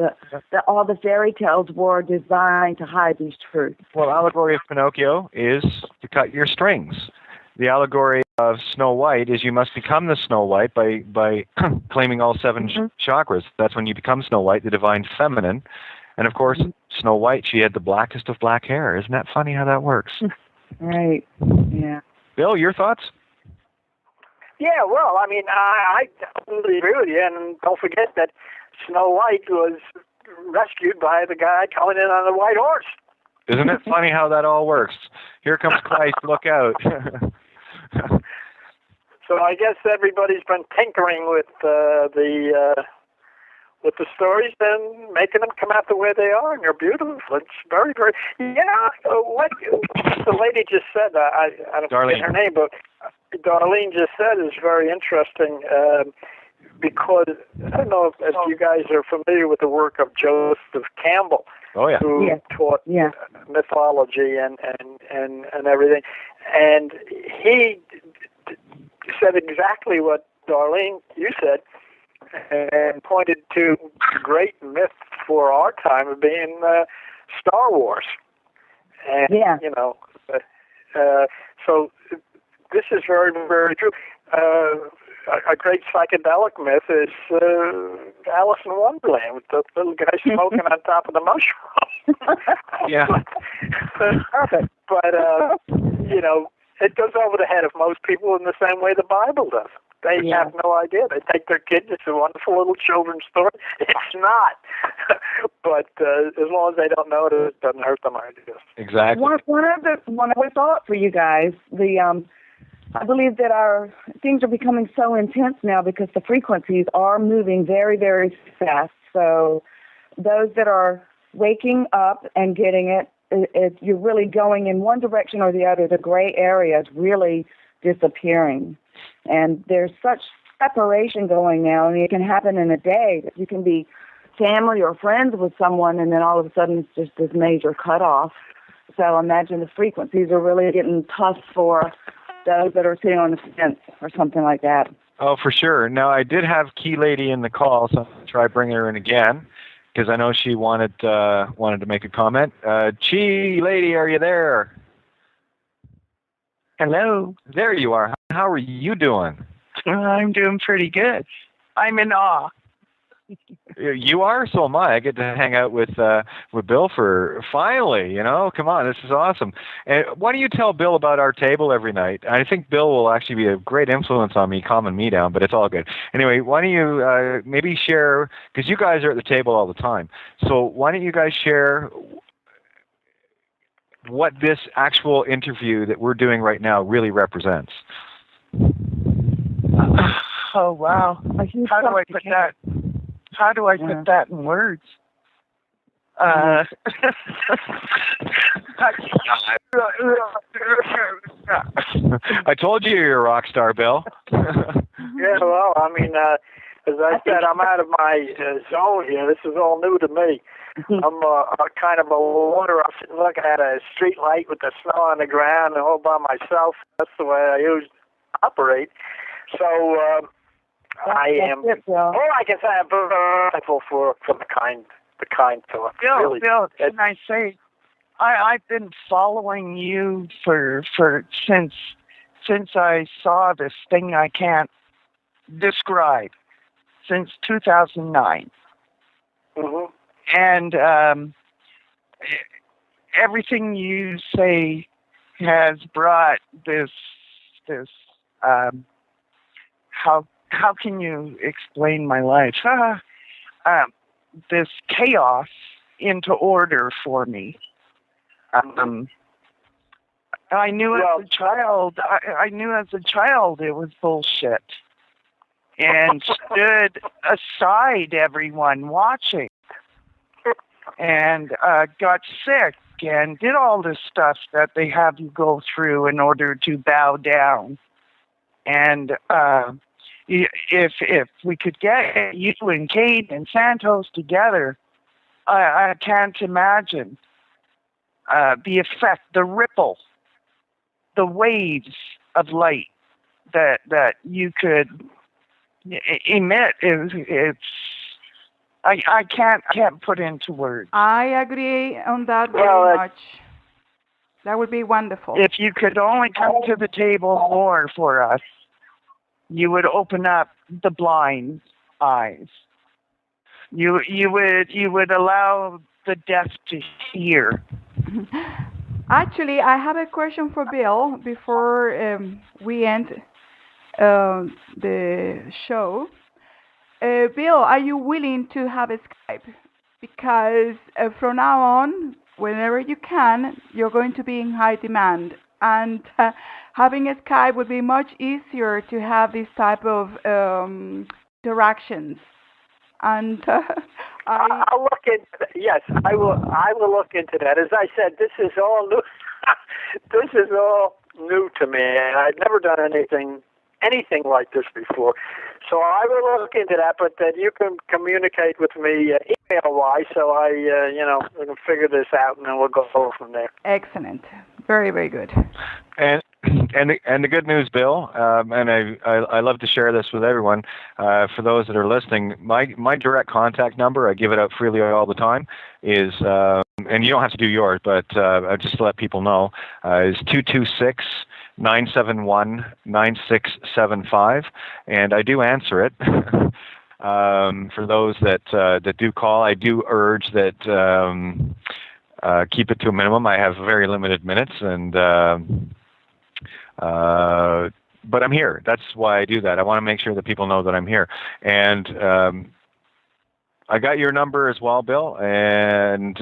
all the fairy tales were designed to hide these truths. Well, allegory of Pinocchio is to cut your strings. The allegory of Snow White is you must become the Snow White by claiming all seven chakras. That's when you become Snow White, the divine feminine. And of course, Snow White, she had the blackest of black hair. Isn't that funny how that works? Right. Yeah. Bill, your thoughts? Yeah, well, I mean, I totally agree with you, and don't forget that Snow White was rescued by the guy coming in on the white horse. Isn't it funny how that all works? Here comes Christ, look out. So I guess everybody's been tinkering with the stories and making them come out the way they are, and they're beautiful. It's very, very. What the lady just said, I don't forget her name, but Darlene just said is very interesting because I don't know if you guys are familiar with the work of Joseph Campbell, who taught mythology and everything, and he said exactly what Darlene you said, and pointed to the great myth for our time of being Star Wars, and so this is very, very true. A great psychedelic myth is Alice in Wonderland with the little guy smoking on top of the mushroom. Yeah. Perfect. But it goes over the head of most people in the same way the Bible does. They have no idea. They take their kids, it's a wonderful little children's story. It's not. But as long as they don't know it doesn't hurt them, I guess. Exactly. One other thought for you guys. I believe that our things are becoming so intense now because the frequencies are moving very, very fast. So those that are waking up and getting it, you're really going in one direction or the other. The gray area is really disappearing. And there's such separation going now, and it can happen in a day that you can be family or friends with someone, and then all of a sudden it's just this major cutoff. So imagine the frequencies are really getting tough for those that are sitting on the fence or something like that. Oh, for sure. Now, I did have Key Lady in the call, so I'm going to try bringing her in again, because I know she wanted to make a comment. Chi Lady, are you there? Hello. There you are. How are you doing? I'm doing pretty good. I'm in awe. You are? So am I. I get to hang out with Bill for finally, Come on, this is awesome. And why don't you tell Bill about our table every night? I think Bill will actually be a great influence on me, calming me down, but it's all good. Anyway, why don't you maybe share, because you guys are at the table all the time, so why don't you guys share what this actual interview that we're doing right now really represents? Oh, wow. How do I put that? How do I put that in words? I told you you're a rock star, Bill. Yeah, well, I mean, as I said, I'm out of my zone here. This is all new to me. I'm kind of a wanderer. I'm sitting looking at a street light with the snow on the ground and all by myself. That's the way I usually operate. So I am. All I can say, I'm very thankful for the kind talk. Bill, Really, can I say, I've been following you for since I saw this thing I can't describe, since 2009. Mm-hmm. And everything you say has brought this how can you explain my life? This chaos into order for me. I knew as a child. I knew as a child it was bullshit, and stood aside everyone watching, and got sick and did all this stuff that they have you go through in order to bow down. And if we could get you and Kate and Santos together, I can't imagine the effect, the ripple, the waves of light that you could emit. I can't put into words. I agree on that very much. That would be wonderful. If you could only come to the table more for us, you would open up the blind eyes. You would allow the deaf to hear. Actually, I have a question for Bill before we end the show. Bill, are you willing to have a Skype? Because from now on, whenever you can, you're going to be in high demand. And having a Skype would be much easier to have this type of interactions. And I'll look into that. Yes, I will look into that. As I said, this is all new. This is all new to me, and I've never done anything like this before. So I will look into that, but then you can communicate with me email-wise, so we can figure this out, and then we'll go from there. Excellent. Very, very good. And the good news, Bill, and I love to share this with everyone. For those that are listening, my direct contact number, I give it out freely all the time, is, and you don't have to do yours, but just to let people know, is 226-971-9675, and I do answer it. For those that do call, I do urge that keep it to a minimum. I have very limited minutes, and but I'm here. That's why I do that. I want to make sure that people know that I'm here. And I got your number as well, Bill, and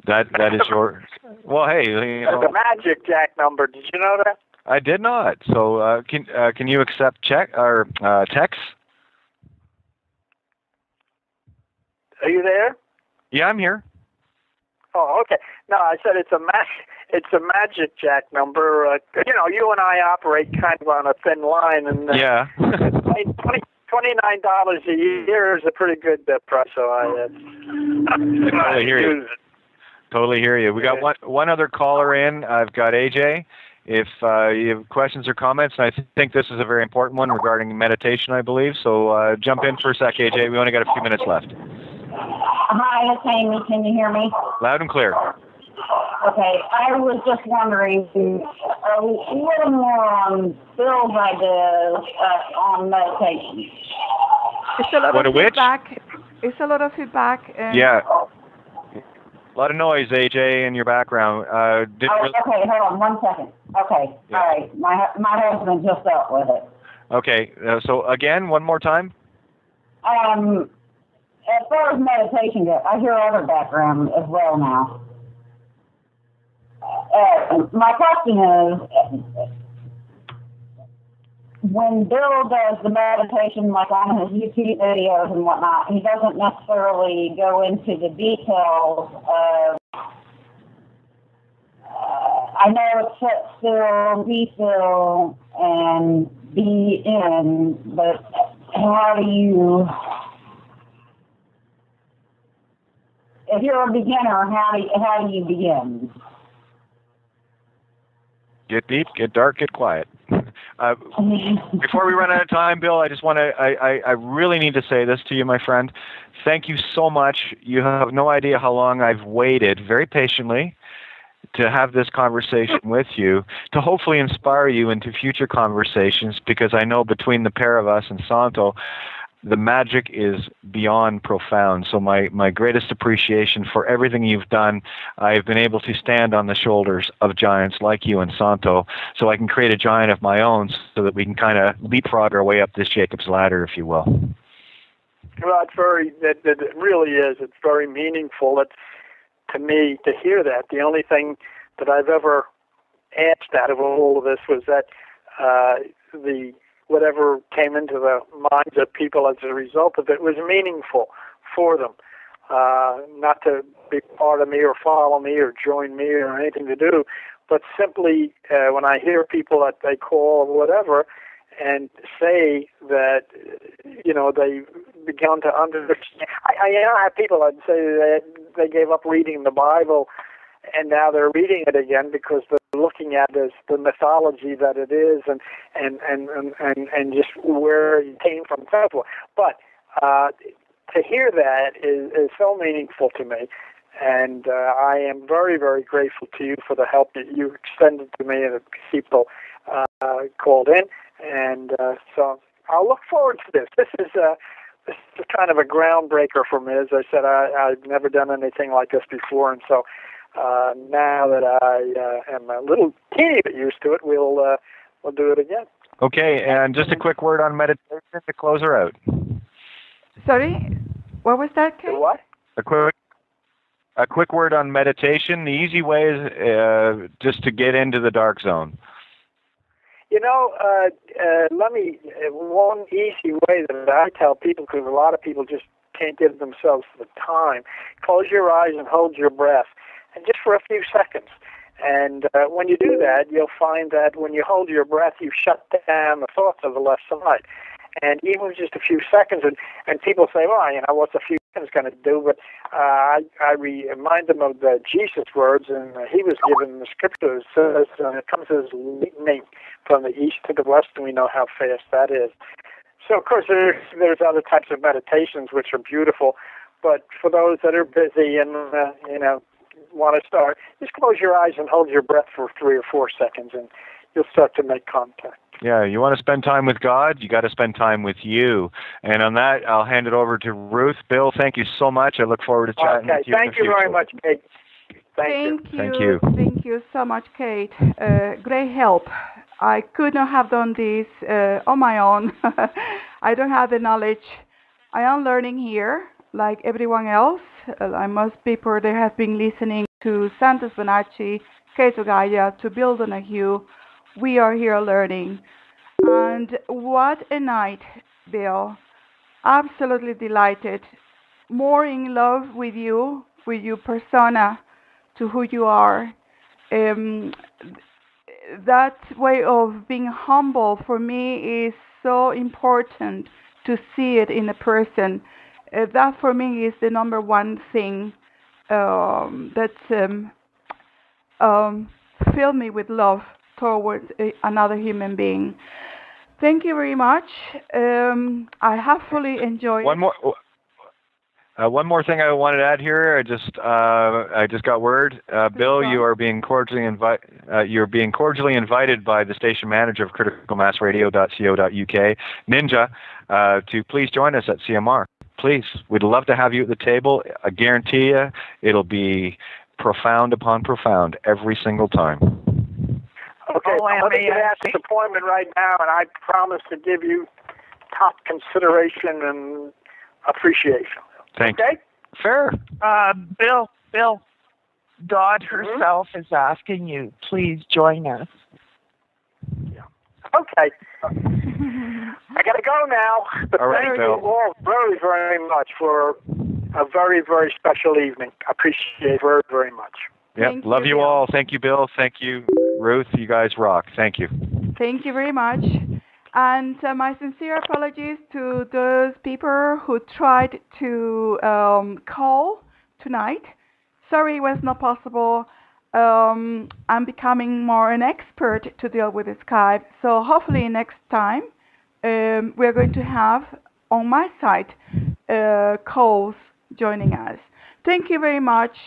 that is your. Well, hey, the Magic Jack number. Did you know that? I did not. So can you accept check or text? Are you there? Yeah, I'm here. Oh, okay. No, I said it's a Magic Jack number. You and I operate kind of on a thin line, and yeah. $29 a year is a pretty good price. So I totally hear you. Totally hear you. We got one other caller in. I've got AJ. If you have questions or comments, and I think this is a very important one regarding meditation, I believe. So jump in for a sec, AJ. We only got a few minutes left. Hi, it's Amy. Can you hear me? Loud and clear. Okay, I was just wondering a little more on Bill's ideas on meditation. It's a lot of feedback. It's a lot of feedback. Yeah. A lot of noise, AJ, in your background. Okay, hold on 1 second. Okay, yeah. All right. My husband just dealt with it. Okay, so again, one more time. As far as meditation goes, I hear other background as well now. My question is, when Bill does the meditation, like on his YouTube videos and whatnot, he doesn't necessarily go into the details of, I know it's sit still, be still, and be in, but how do you, if you're a beginner, how do you begin? Get deep, get dark, get quiet. Before we run out of time, Bill, I just want to, I really need to say this to you, my friend. Thank you so much. You have no idea how long I've waited very patiently to have this conversation with you, to hopefully inspire you into future conversations, because I know between the pair of us and Santo, the magic is beyond profound. So my greatest appreciation for everything you've done. I've been able to stand on the shoulders of giants like you and Santo, so I can create a giant of my own so that we can kind of leapfrog our way up this Jacob's ladder, if you will. Well, it really is. It's very meaningful. To me, to hear that. The only thing that I've ever asked out of all of this was that whatever came into the minds of people as a result of it was meaningful for them. Not to be part of me or follow me or join me or anything to do, but simply when I hear people that they call or whatever and say that, they began to understand. I have people that say that they gave up reading the Bible and now they're reading it again because they're looking at it as the mythology that it is and just where it came from and so forth. But to hear that is so meaningful to me. And I am very, very grateful to you for the help that you extended to me and the people called in. And so I'll look forward to this. This is kind of a groundbreaker for me. As I said, I've never done anything like this before. And so now that I am a little teeny bit used to it, we'll do it again. Okay, and just a quick word on meditation to close her out. Sorry, what was that, Kate? What? A quick word on meditation. The easy way is just to get into the dark zone. One easy way that I tell people, because a lot of people just can't give themselves the time, close your eyes and hold your breath, and just for a few seconds. And when you do that, you'll find that when you hold your breath, you shut down the thoughts of the left side. And even just a few seconds, and people say, well, what's a few seconds going to do? But I remind them of the Jesus words, and he was given the scripture. It says, it comes as lightning from the east to the west, and we know how fast that is. So, of course, there's other types of meditations which are beautiful, but for those that are busy and, want to start, just close your eyes and hold your breath for 3 or 4 seconds, and you'll start to make contact. Yeah, you want to spend time with God, you got to spend time with you. And on that, I'll hand it over to Ruth. Bill, thank you so much. I look forward to chatting with you. Thank you very much, Kate. Thank you. Thank you so much, Kate. Great help. I could not have done this on my own. I don't have the knowledge. I am learning here, like everyone else. Most people they have been listening to Santos Bonacci, Kate Gaia, to Bill Donahue. We are here learning. And what a night, Bill. Absolutely delighted. More in love with your persona, to who you are. That way of being humble for me is so important to see it in a person. That for me is the number one thing that filled me with love towards another human being. Thank you very much. I have fully enjoyed. One more thing I wanted to add here. I just got word, Bill. You are being cordially invited by the station manager of criticalmassradio.co.uk, Ninja, to please join us at CMR. Please, we'd love to have you at the table. I guarantee you, it'll be profound upon profound every single time. Okay, let me get at this appointment right now, and I promise to give you top consideration and appreciation. Thank you. Fair. Bill, God herself is asking you, please join us. Yeah. Okay. I got to go now. But All right, thank Bill. you all very, very much for a very, very special evening. I appreciate it very, very much. Yep. Thank Love you Bill. all. Thank you, Bill. Thank you, Ruth. You guys rock. Thank you. Thank you very much. And my sincere apologies to those people who tried to call tonight. Sorry it was not possible. I'm becoming more an expert to deal with Skype. So hopefully next time we're going to have on my side calls joining us. Thank you very much.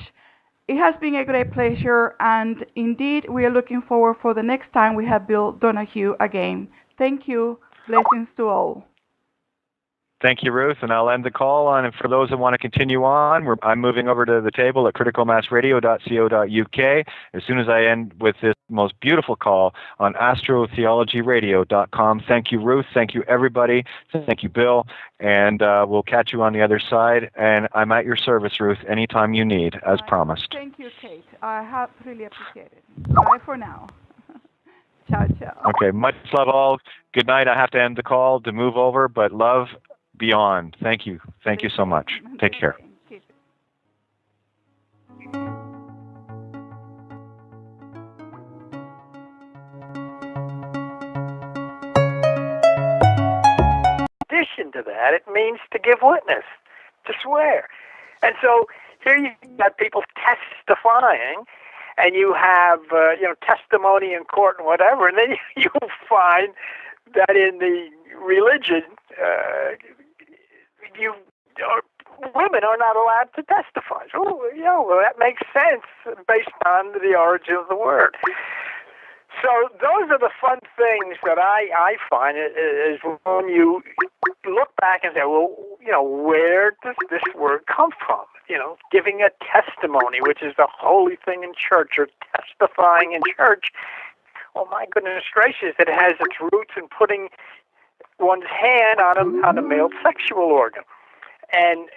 It has been a great pleasure, and indeed we are looking forward for the next time we have Bill Donahue again. Thank you. Blessings to all. Thank you, Ruth, and I'll end the call on. And for those that want to continue on, I'm moving over to the table at criticalmassradio.co.uk as soon as I end with this most beautiful call on astrotheologyradio.com. Thank you, Ruth. Thank you, everybody. Thank you, Bill. And we'll catch you on the other side. And I'm at your service, Ruth, anytime you need, as promised. Thank you, Kate. I have really appreciated it. Bye for now. Ciao, ciao. Okay, much love all. Good night. I have to end the call to move over, but love beyond. Thank you. Thank you so much. Take care. In addition to that, it means to give witness, to swear. And so here you got people testifying, and you have testimony in court and whatever, and then you find that in the religion, women are not allowed to testify. So, well, that makes sense based on the origin of the word. So those are the fun things that I find is when you look back and say, well, where does this word come from? Giving a testimony, which is the holy thing in church, or testifying in church. Oh my goodness gracious! It has its roots in putting one's hand on a male sexual organ, and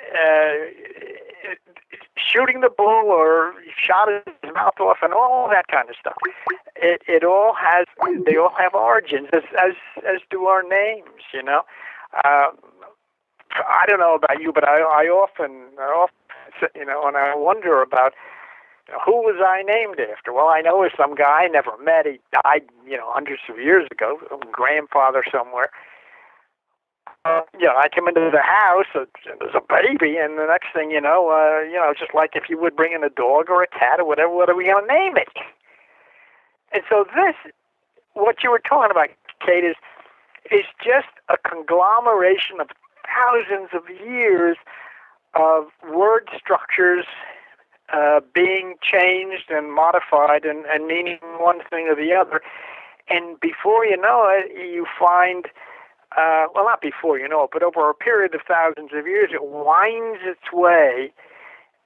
shooting the bull or shot his mouth off, and all that kind of stuff. They all have origins, as do our names. I don't know about you, but I often and I wonder about who was I named after. Well, I know it's some guy I never met. He died, hundreds of years ago, some grandfather somewhere. I come into the house as a baby, and the next thing just like if you would bring in a dog or a cat or whatever, what are we going to name it? And so what you were talking about, Kate, is just a conglomeration of thousands of years of word structures being changed and modified and meaning one thing or the other. And before you know it, you find, not before you know it, but over a period of thousands of years, it winds its way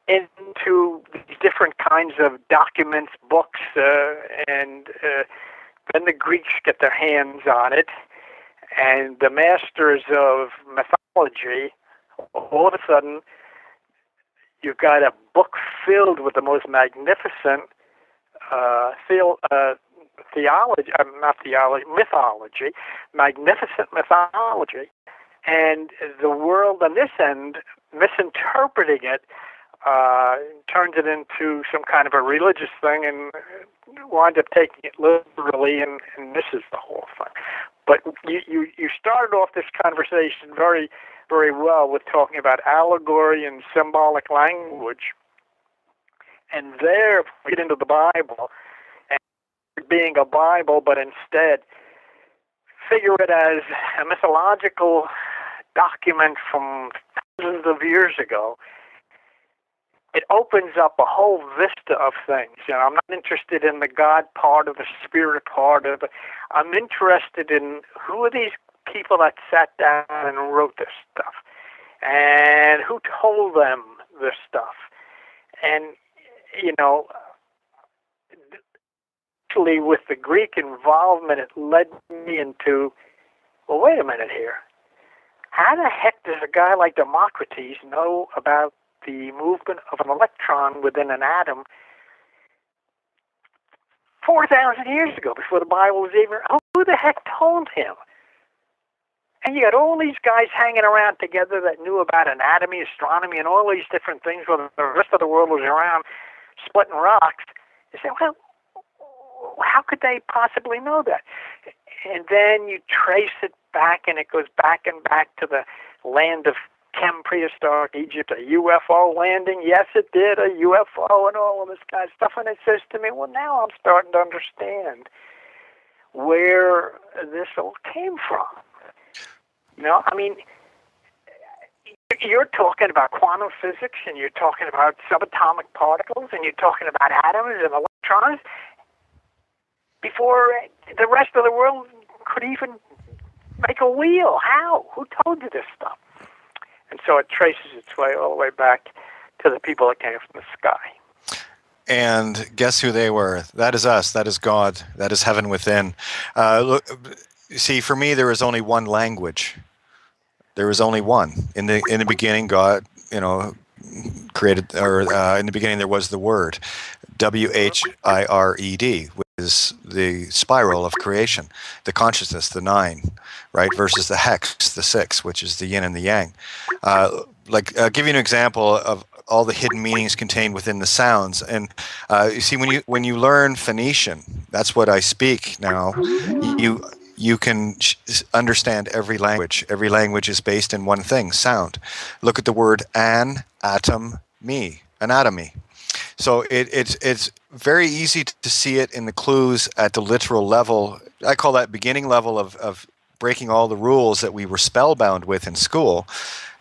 into these different kinds of documents, books, and then the Greeks get their hands on it, and the masters of mythology, all of a sudden, you've got a book filled with the most magnificent mythology, magnificent mythology, and the world on this end, misinterpreting it, turns it into some kind of a religious thing and wind up taking it literally and misses the whole thing. But you started off this conversation very, very well with talking about allegory and symbolic language. And there, we get into the Bible, and being a Bible, but instead figure it as a mythological document from thousands of years ago. It opens up a whole vista of things. I'm not interested in the God part or the spirit part of it. I'm interested in who are these people that sat down and wrote this stuff, and who told them this stuff. And, actually with the Greek involvement, it led me into, well, wait a minute here. How the heck does a guy like Democritus know about the movement of an electron within an atom 4,000 years ago, before the Bible was even... Who the heck told him? And you got all these guys hanging around together that knew about anatomy, astronomy, and all these different things while the rest of the world was around splitting rocks. You say, well, how could they possibly know that? And then you trace it back, and it goes back and back to the land of prehistoric Egypt, a UFO landing. Yes, it did, a UFO and all of this kind of stuff. And it says to me, well, now I'm starting to understand where this all came from. You know, I mean, you're talking about quantum physics, and you're talking about subatomic particles, and you're talking about atoms and electrons before the rest of the world could even make a wheel. How? Who told you this stuff? And so it traces its way all the way back to the people that came from the sky. And guess who they were? That is us. That is God. That is heaven within. Look, see, for me, there is only one language. There is only one. In the beginning, God, created, or in the beginning there was the Word, WHIRED, which is the spiral of creation, the consciousness, the nine, right, versus the hex, the six, which is the yin and the yang. I'll give you an example of all the hidden meanings contained within the sounds. And you see, when you learn Phoenician, that's what I speak now. You can understand every language. Every language is based in one thing: sound. Look at the word an, atom, me, anatomy. So it's very easy to see it in the clues at the literal level. I call that beginning level of breaking all the rules that we were spellbound with in school.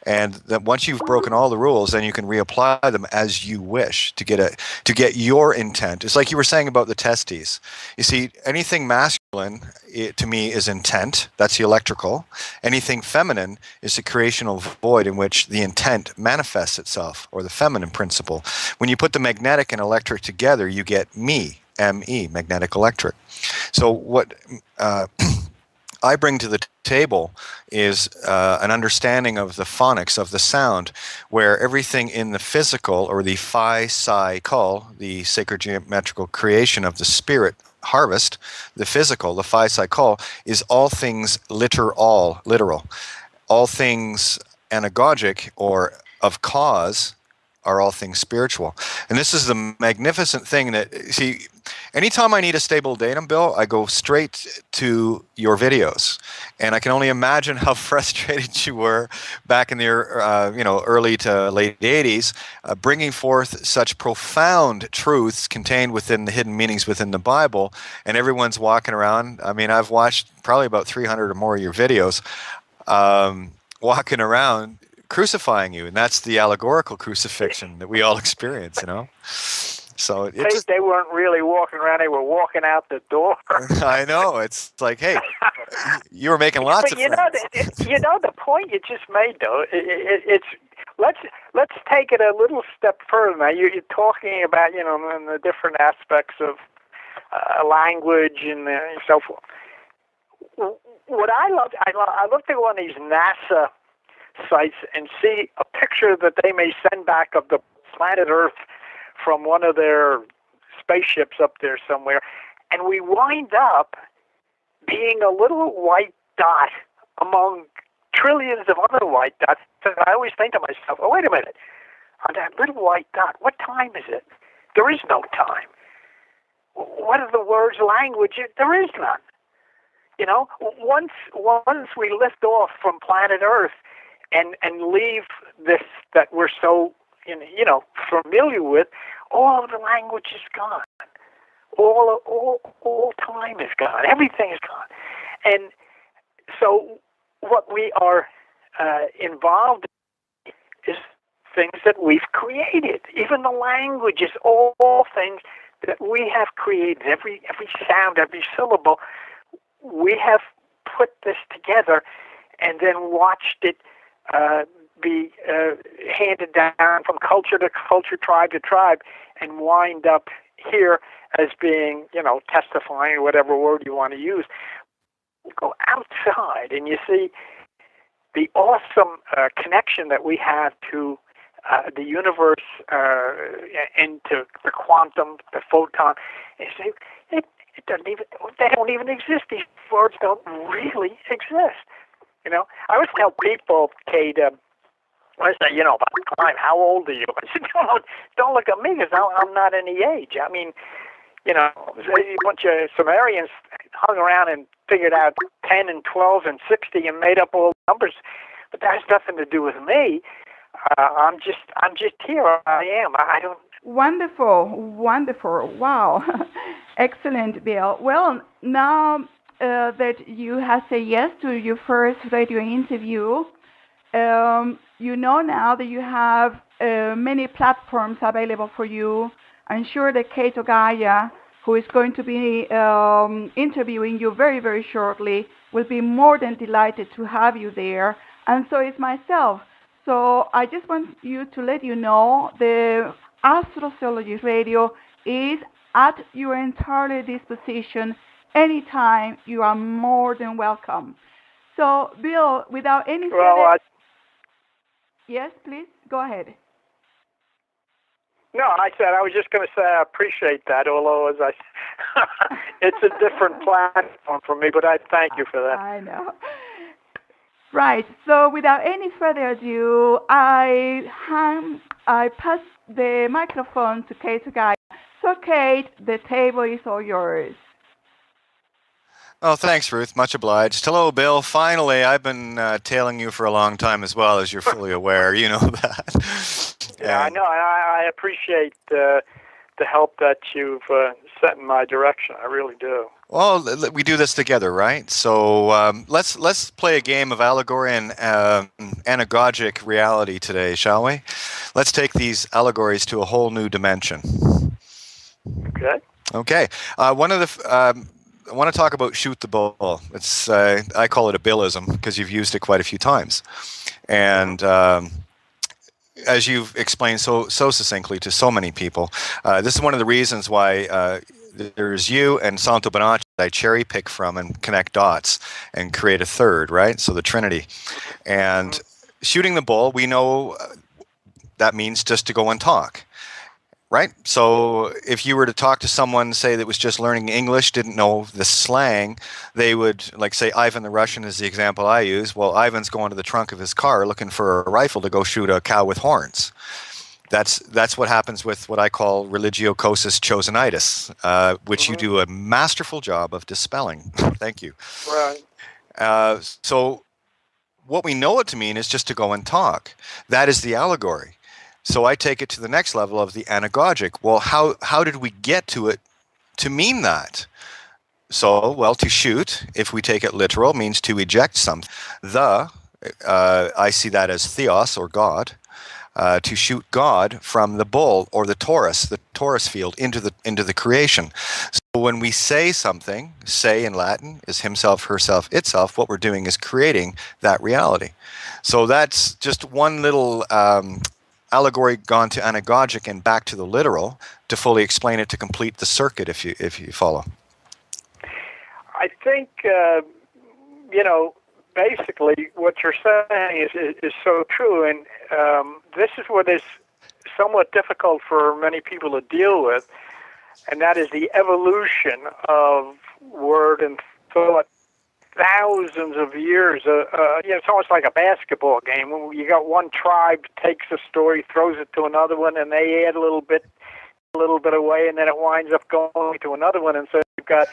And that once you've broken all the rules, then you can reapply them as you wish to get your intent. It's like you were saying about the testes. You see, anything masculine to me is intent. That's the electrical. Anything feminine is the creational void in which the intent manifests itself, or the feminine principle. When you put the magnetic and electric together, you get me, M-E, magnetic electric. So what I bring to the table is an understanding of the phonics, of the sound, where everything in the physical, or the phi psi kal, the sacred geometrical creation of the spirit harvest, the physical, the phi psi kal, is all things literal. All things anagogic, or of cause, are all things spiritual. And this is the magnificent thing that, see, anytime I need a stable datum, Bill, I go straight to your videos. And I can only imagine how frustrated you were back in the early to late 80s, bringing forth such profound truths contained within the hidden meanings within the Bible. And everyone's walking around. I mean, I've watched probably about 300 or more of your videos, walking around crucifying you, and that's the allegorical crucifixion that we all experience, So they weren't really walking around; they were walking out the door. I know. It's like, hey, you were making lots of friends. The point you just made, though, it's let's take it a little step further. Now, you're talking about the different aspects of language and so forth. What I looked at one of these NASA sites and see a picture that they may send back of the planet Earth from one of their spaceships up there somewhere, and we wind up being a little white dot among trillions of other white dots. I always think to myself, oh, wait a minute, on that little white dot, what time is it? There is no time. What are the words language? There is none. Once we lift off from planet Earth and leave this that we're so familiar with, all of the language is gone. All time is gone. Everything is gone. And so what we are involved in is things that we've created. Even the language is all things that we have created. Every sound, every syllable, we have put this together and then watched it be handed down from culture to culture, tribe to tribe, and wind up here as being, testifying, whatever word you want to use. You go outside and you see the awesome connection that we have to the universe and to the quantum, the photon. And you say, they don't even exist. These words don't really exist. You know, I always tell people, Kate, I say, you know, about time, how old are you? I said, don't look at me because I'm not any age. I mean, you know, a bunch of Sumerians hung around and figured out 10 and 12 and 60 and made up all the numbers, but that has nothing to do with me. I'm just here. I am. I don't. Wonderful, wonderful. Wow. Excellent, Bill. Well, now that you have said yes to your first radio interview, you know now that you have many platforms available for you. I'm sure that Kate or Gaia, who is going to be interviewing you very, very shortly, will be more than delighted to have you there. And so is myself. So I just want you to let you know the Astrotheology Radio is at your entire disposition. Anytime, you are more than welcome. So, Bill, without any further... Yes, please, go ahead. No, I was just going to say I appreciate that, although it's a different platform for me, but I thank you for that. I know. Right, so without any further ado, I pass the microphone to Kate or Gaia. So, Kate, the table is all yours. Oh, thanks, Ruth. Much obliged. Hello, Bill. Finally, I've been tailing you for a long time as well, as you're fully aware. You know that. Yeah, I know. I appreciate the help that you've set in my direction. I really do. Well, we do this together, right? So let's play a game of allegory and anagogic reality today, shall we? Let's take these allegories to a whole new dimension. Okay. Okay. I want to talk about shoot the bull. It's I call it a Billism because you've used it quite a few times, and as you've explained so succinctly to so many people, this is one of the reasons why there's you and Santo Bonacci that I cherry pick from and connect dots and create a third, right? So the Trinity, and shooting the bull. We know that means just to go and talk. Right? So if you were to talk to someone, say, that was just learning English, didn't know the slang, they would, like, say, Ivan the Russian is the example I use. Well, Ivan's going to the trunk of his car looking for a rifle to go shoot a cow with horns. That's what happens with what I call religiocosis chosenitis, which you do a masterful job of dispelling. Thank you. Right. So what we know it to mean is just to go and talk. That is the allegory. So I take it to the next level of the anagogic. Well, how did we get to it to mean that? So, well, to shoot, if we take it literal, means to eject something. I see that as theos, or God, to shoot God from the bull or the torus field into the creation. So when we say something, say in Latin is himself, herself, itself, what we're doing is creating that reality. So that's just one little allegory gone to anagogic and back to the literal to fully explain it, to complete the circuit, if you follow. I think basically what you're saying is so true, and this is what is somewhat difficult for many people to deal with, and that is the evolution of word and thought. Thousands of years. It's almost like a basketball game. You got one tribe takes a story, throws it to another one, and they add a little bit away, and then it winds up going to another one. And so you've got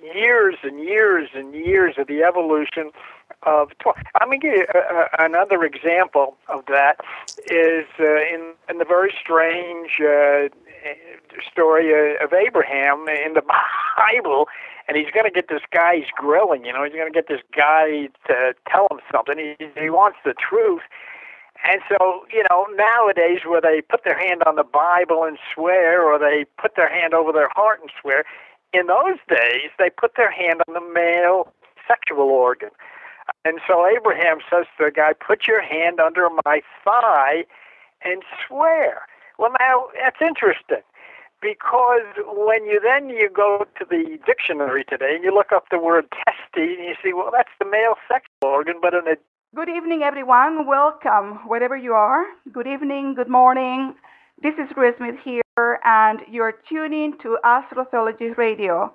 years and years and years of the evolution of. I'm going to give you another example of that. Is in the very strange story of Abraham in the Bible. And he's going to get this guy he's grilling, he's going to get this guy to tell him something. He wants the truth. And so, nowadays where they put their hand on the Bible and swear, or they put their hand over their heart and swear, in those days they put their hand on the male sexual organ. And so Abraham says to the guy, put your hand under my thigh and swear. Well, now, that's interesting. Because when you go to the dictionary today and you look up the word testy and you see, well, that's the male sexual organ, but in a... Good evening, everyone. Welcome, wherever you are. Good evening, good morning. This is Ruth here, and you're tuning to Astrotheology Radio.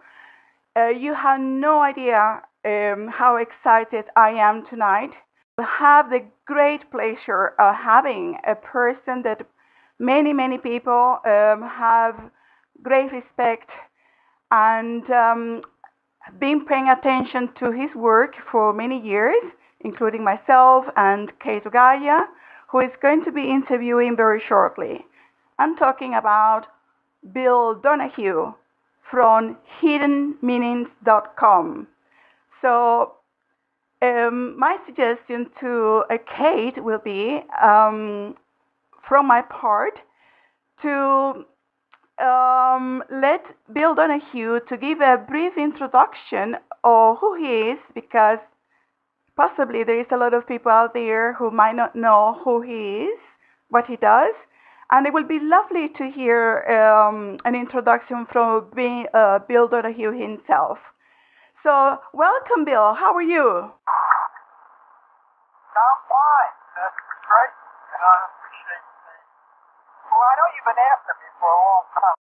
You have no idea how excited I am tonight. I have the great pleasure of having a person that many people have great respect and been paying attention to his work for many years, including myself and Gaia, who is going to be interviewing very shortly. I'm talking about Bill Donahue from hiddenmeanings.com. So my suggestion to Kate will be, from my part, to let Bill Donahue to give a brief introduction of who he is, because possibly there is a lot of people out there who might not know who he is, what he does, and it will be lovely to hear an introduction from Bill Donahue himself. So, welcome, Bill. How are you? I'm fine. That's great. And I appreciate the... Well, I know you've been after me for a long time.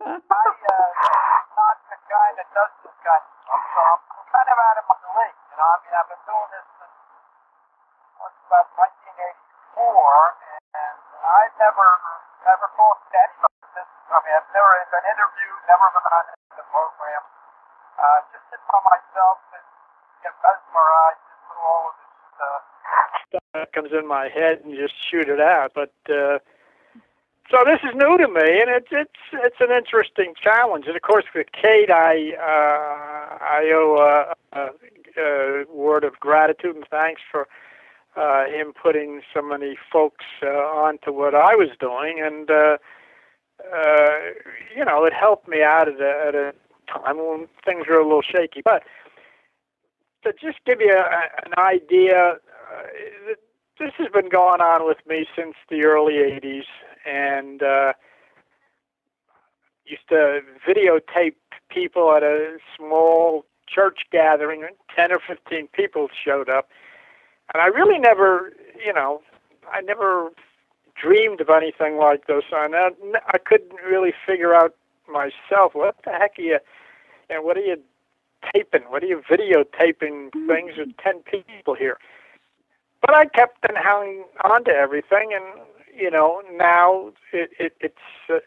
I'm not the guy that does this kind of stuff, so I'm kind of out of my league. You know, I mean, I've been doing this since about 1984, and I've never talked to anybody. I mean, I've never been interviewed, never been on the program. Just sit by myself and get mesmerized with all of this stuff that comes in my head and just shoot it out. But so this is new to me, and it's an interesting challenge. And of course, with Kate, I owe a word of gratitude and thanks for him putting so many folks onto what I was doing, and you know, it helped me out at a time when things were a little shaky. But to just give you an idea, this has been going on with me since the early 80s, and used to videotape people at a small church gathering, and 10 or 15 people showed up. And I really never, you know, I never dreamed of anything like this. And I couldn't really figure out myself, what the heck are you, and what are you taping? What are you videotaping things with 10 people here? But I kept and hung on to everything, and, you know, now it's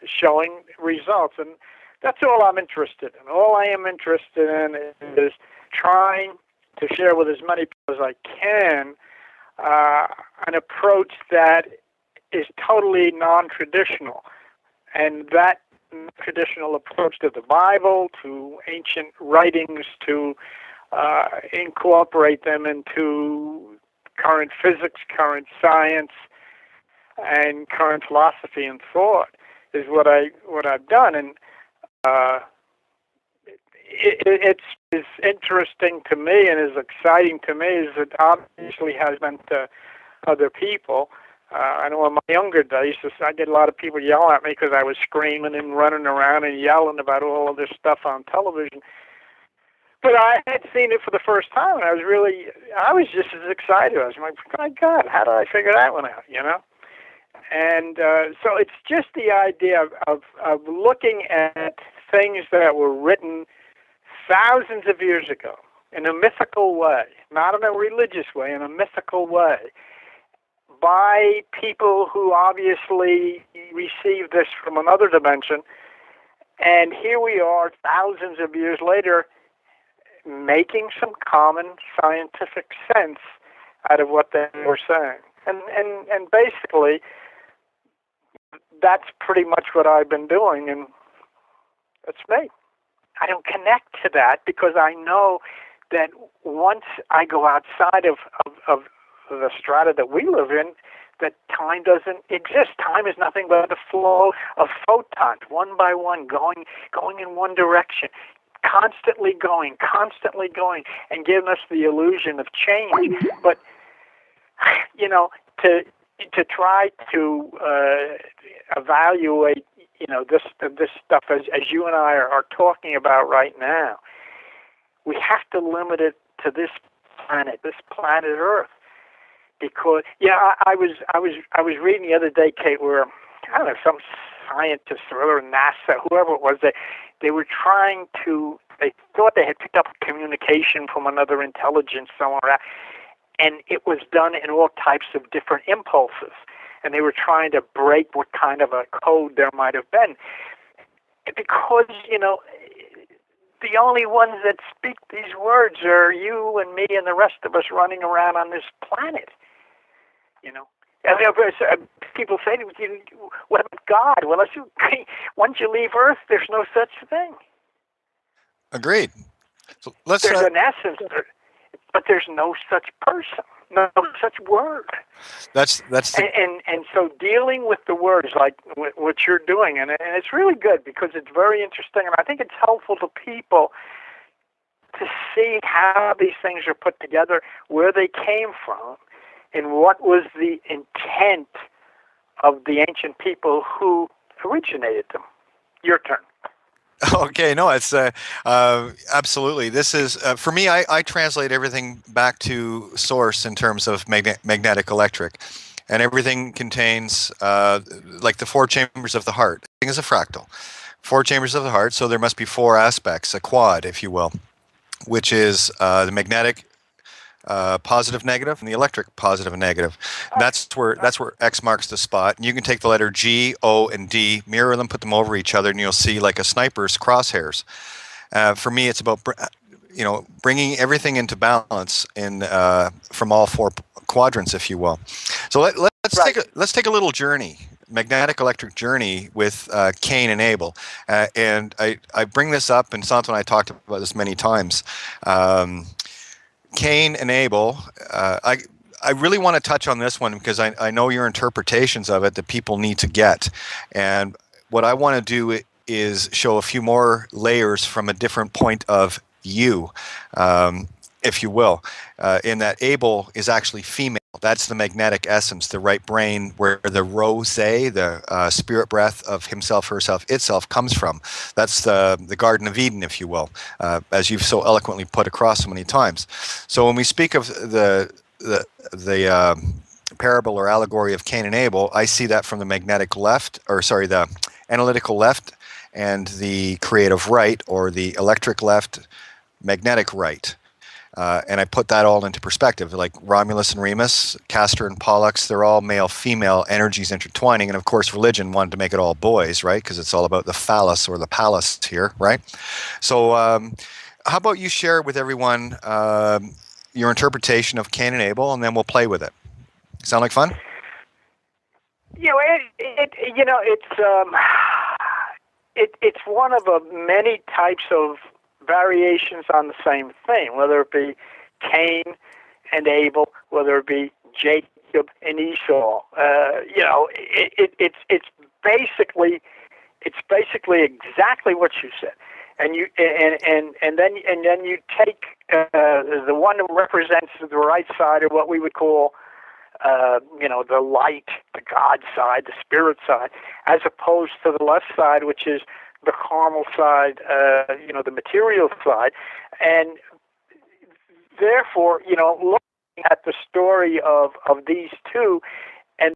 showing results. And that's all I'm interested in. All I am interested in is trying to share with as many people as I can an approach that is totally non-traditional. And that traditional approach to the Bible, to ancient writings, to incorporate them into current physics, current science, and current philosophy and thought is what I've done. And it's interesting to me and is exciting to me is it obviously has meant to other people. I know in my younger days, I get a lot of people yelling at me because I was screaming and running around and yelling about all of this stuff on television. But I had seen it for the first time, and I was just as excited. I was like, my God, how did I figure that one out, you know? And so it's just the idea of looking at things that were written thousands of years ago in a mythical way, not in a religious way, in a mythical way, by people who obviously received this from another dimension. And here we are thousands of years later making some common scientific sense out of what they were saying. And basically, that's pretty much what I've been doing, and that's me. I don't connect to that because I know that once I go outside of the strata that we live in, that time doesn't exist. Time is nothing but the flow of photons, one by one, going in one direction, constantly going, and giving us the illusion of change. But, you know, to try to evaluate, you know, this stuff as you and I are talking about right now, we have to limit it to this planet Earth. Because I was reading the other day, Kate, where I don't know, some scientist or NASA, whoever it was, they were trying to they thought they had picked up communication from another intelligence somewhere, and it was done in all types of different impulses. And they were trying to break what kind of a code there might have been. Because, the only ones that speak these words are you and me and the rest of us running around on this planet. And people say, what about God? Well, once you leave Earth, there's no such thing. Agreed. So there's an essence, but there's no such person, no such word. That's and so dealing with the words like what you're doing, and it's really good because it's very interesting, and I think it's helpful to people to see how these things are put together, where they came from, and what was the intent of the ancient people who originated them. Your turn. Okay, no, it's absolutely. This is for me. I translate everything back to source in terms of magnetic electric, and everything contains like the 4 chambers of the heart. Everything is a fractal. 4 chambers of the heart. So there must be 4 aspects, a quad, if you will, which is the magnetic positive, negative, and the electric positive and negative. That's where X marks the spot. And you can take the letter G, O, and D, mirror them, put them over each other, and you'll see like a sniper's crosshairs. For me, it's about bringing everything into balance in from all 4 quadrants, if you will. So let's take a little journey. Magnetic electric journey with Cain and Abel, and I bring this up, and Santo and I talked about this many times. Cain and Abel, I really want to touch on this one because I know your interpretations of it that people need to get. And what I want to do is show a few more layers from a different point of view, if you will, in that Abel is actually female. That's the magnetic essence, the right brain, where the rose, the spirit breath of himself, herself, itself comes from. That's the Garden of Eden, if you will, as you've so eloquently put across so many times. So when we speak of the parable or allegory of Cain and Abel, I see that from the the analytical left and the creative right, or the electric left, magnetic right. And I put that all into perspective, like Romulus and Remus, Castor and Pollux, they're all male-female energies intertwining. And of course, religion wanted to make it all boys, right? Because it's all about the phallus or the palace here, right? So how about you share with everyone your interpretation of Cain and Abel, and then we'll play with it. Sound like fun? It's one of many types of variations on the same thing, whether it be Cain and Abel, whether it be Jacob and Esau. It's basically exactly what you said, and then you take the one that represents the right side, or what we would call the light, the God side, the spirit side, as opposed to the left side, which is the carnal side, the material side. And therefore, looking at the story of these two, and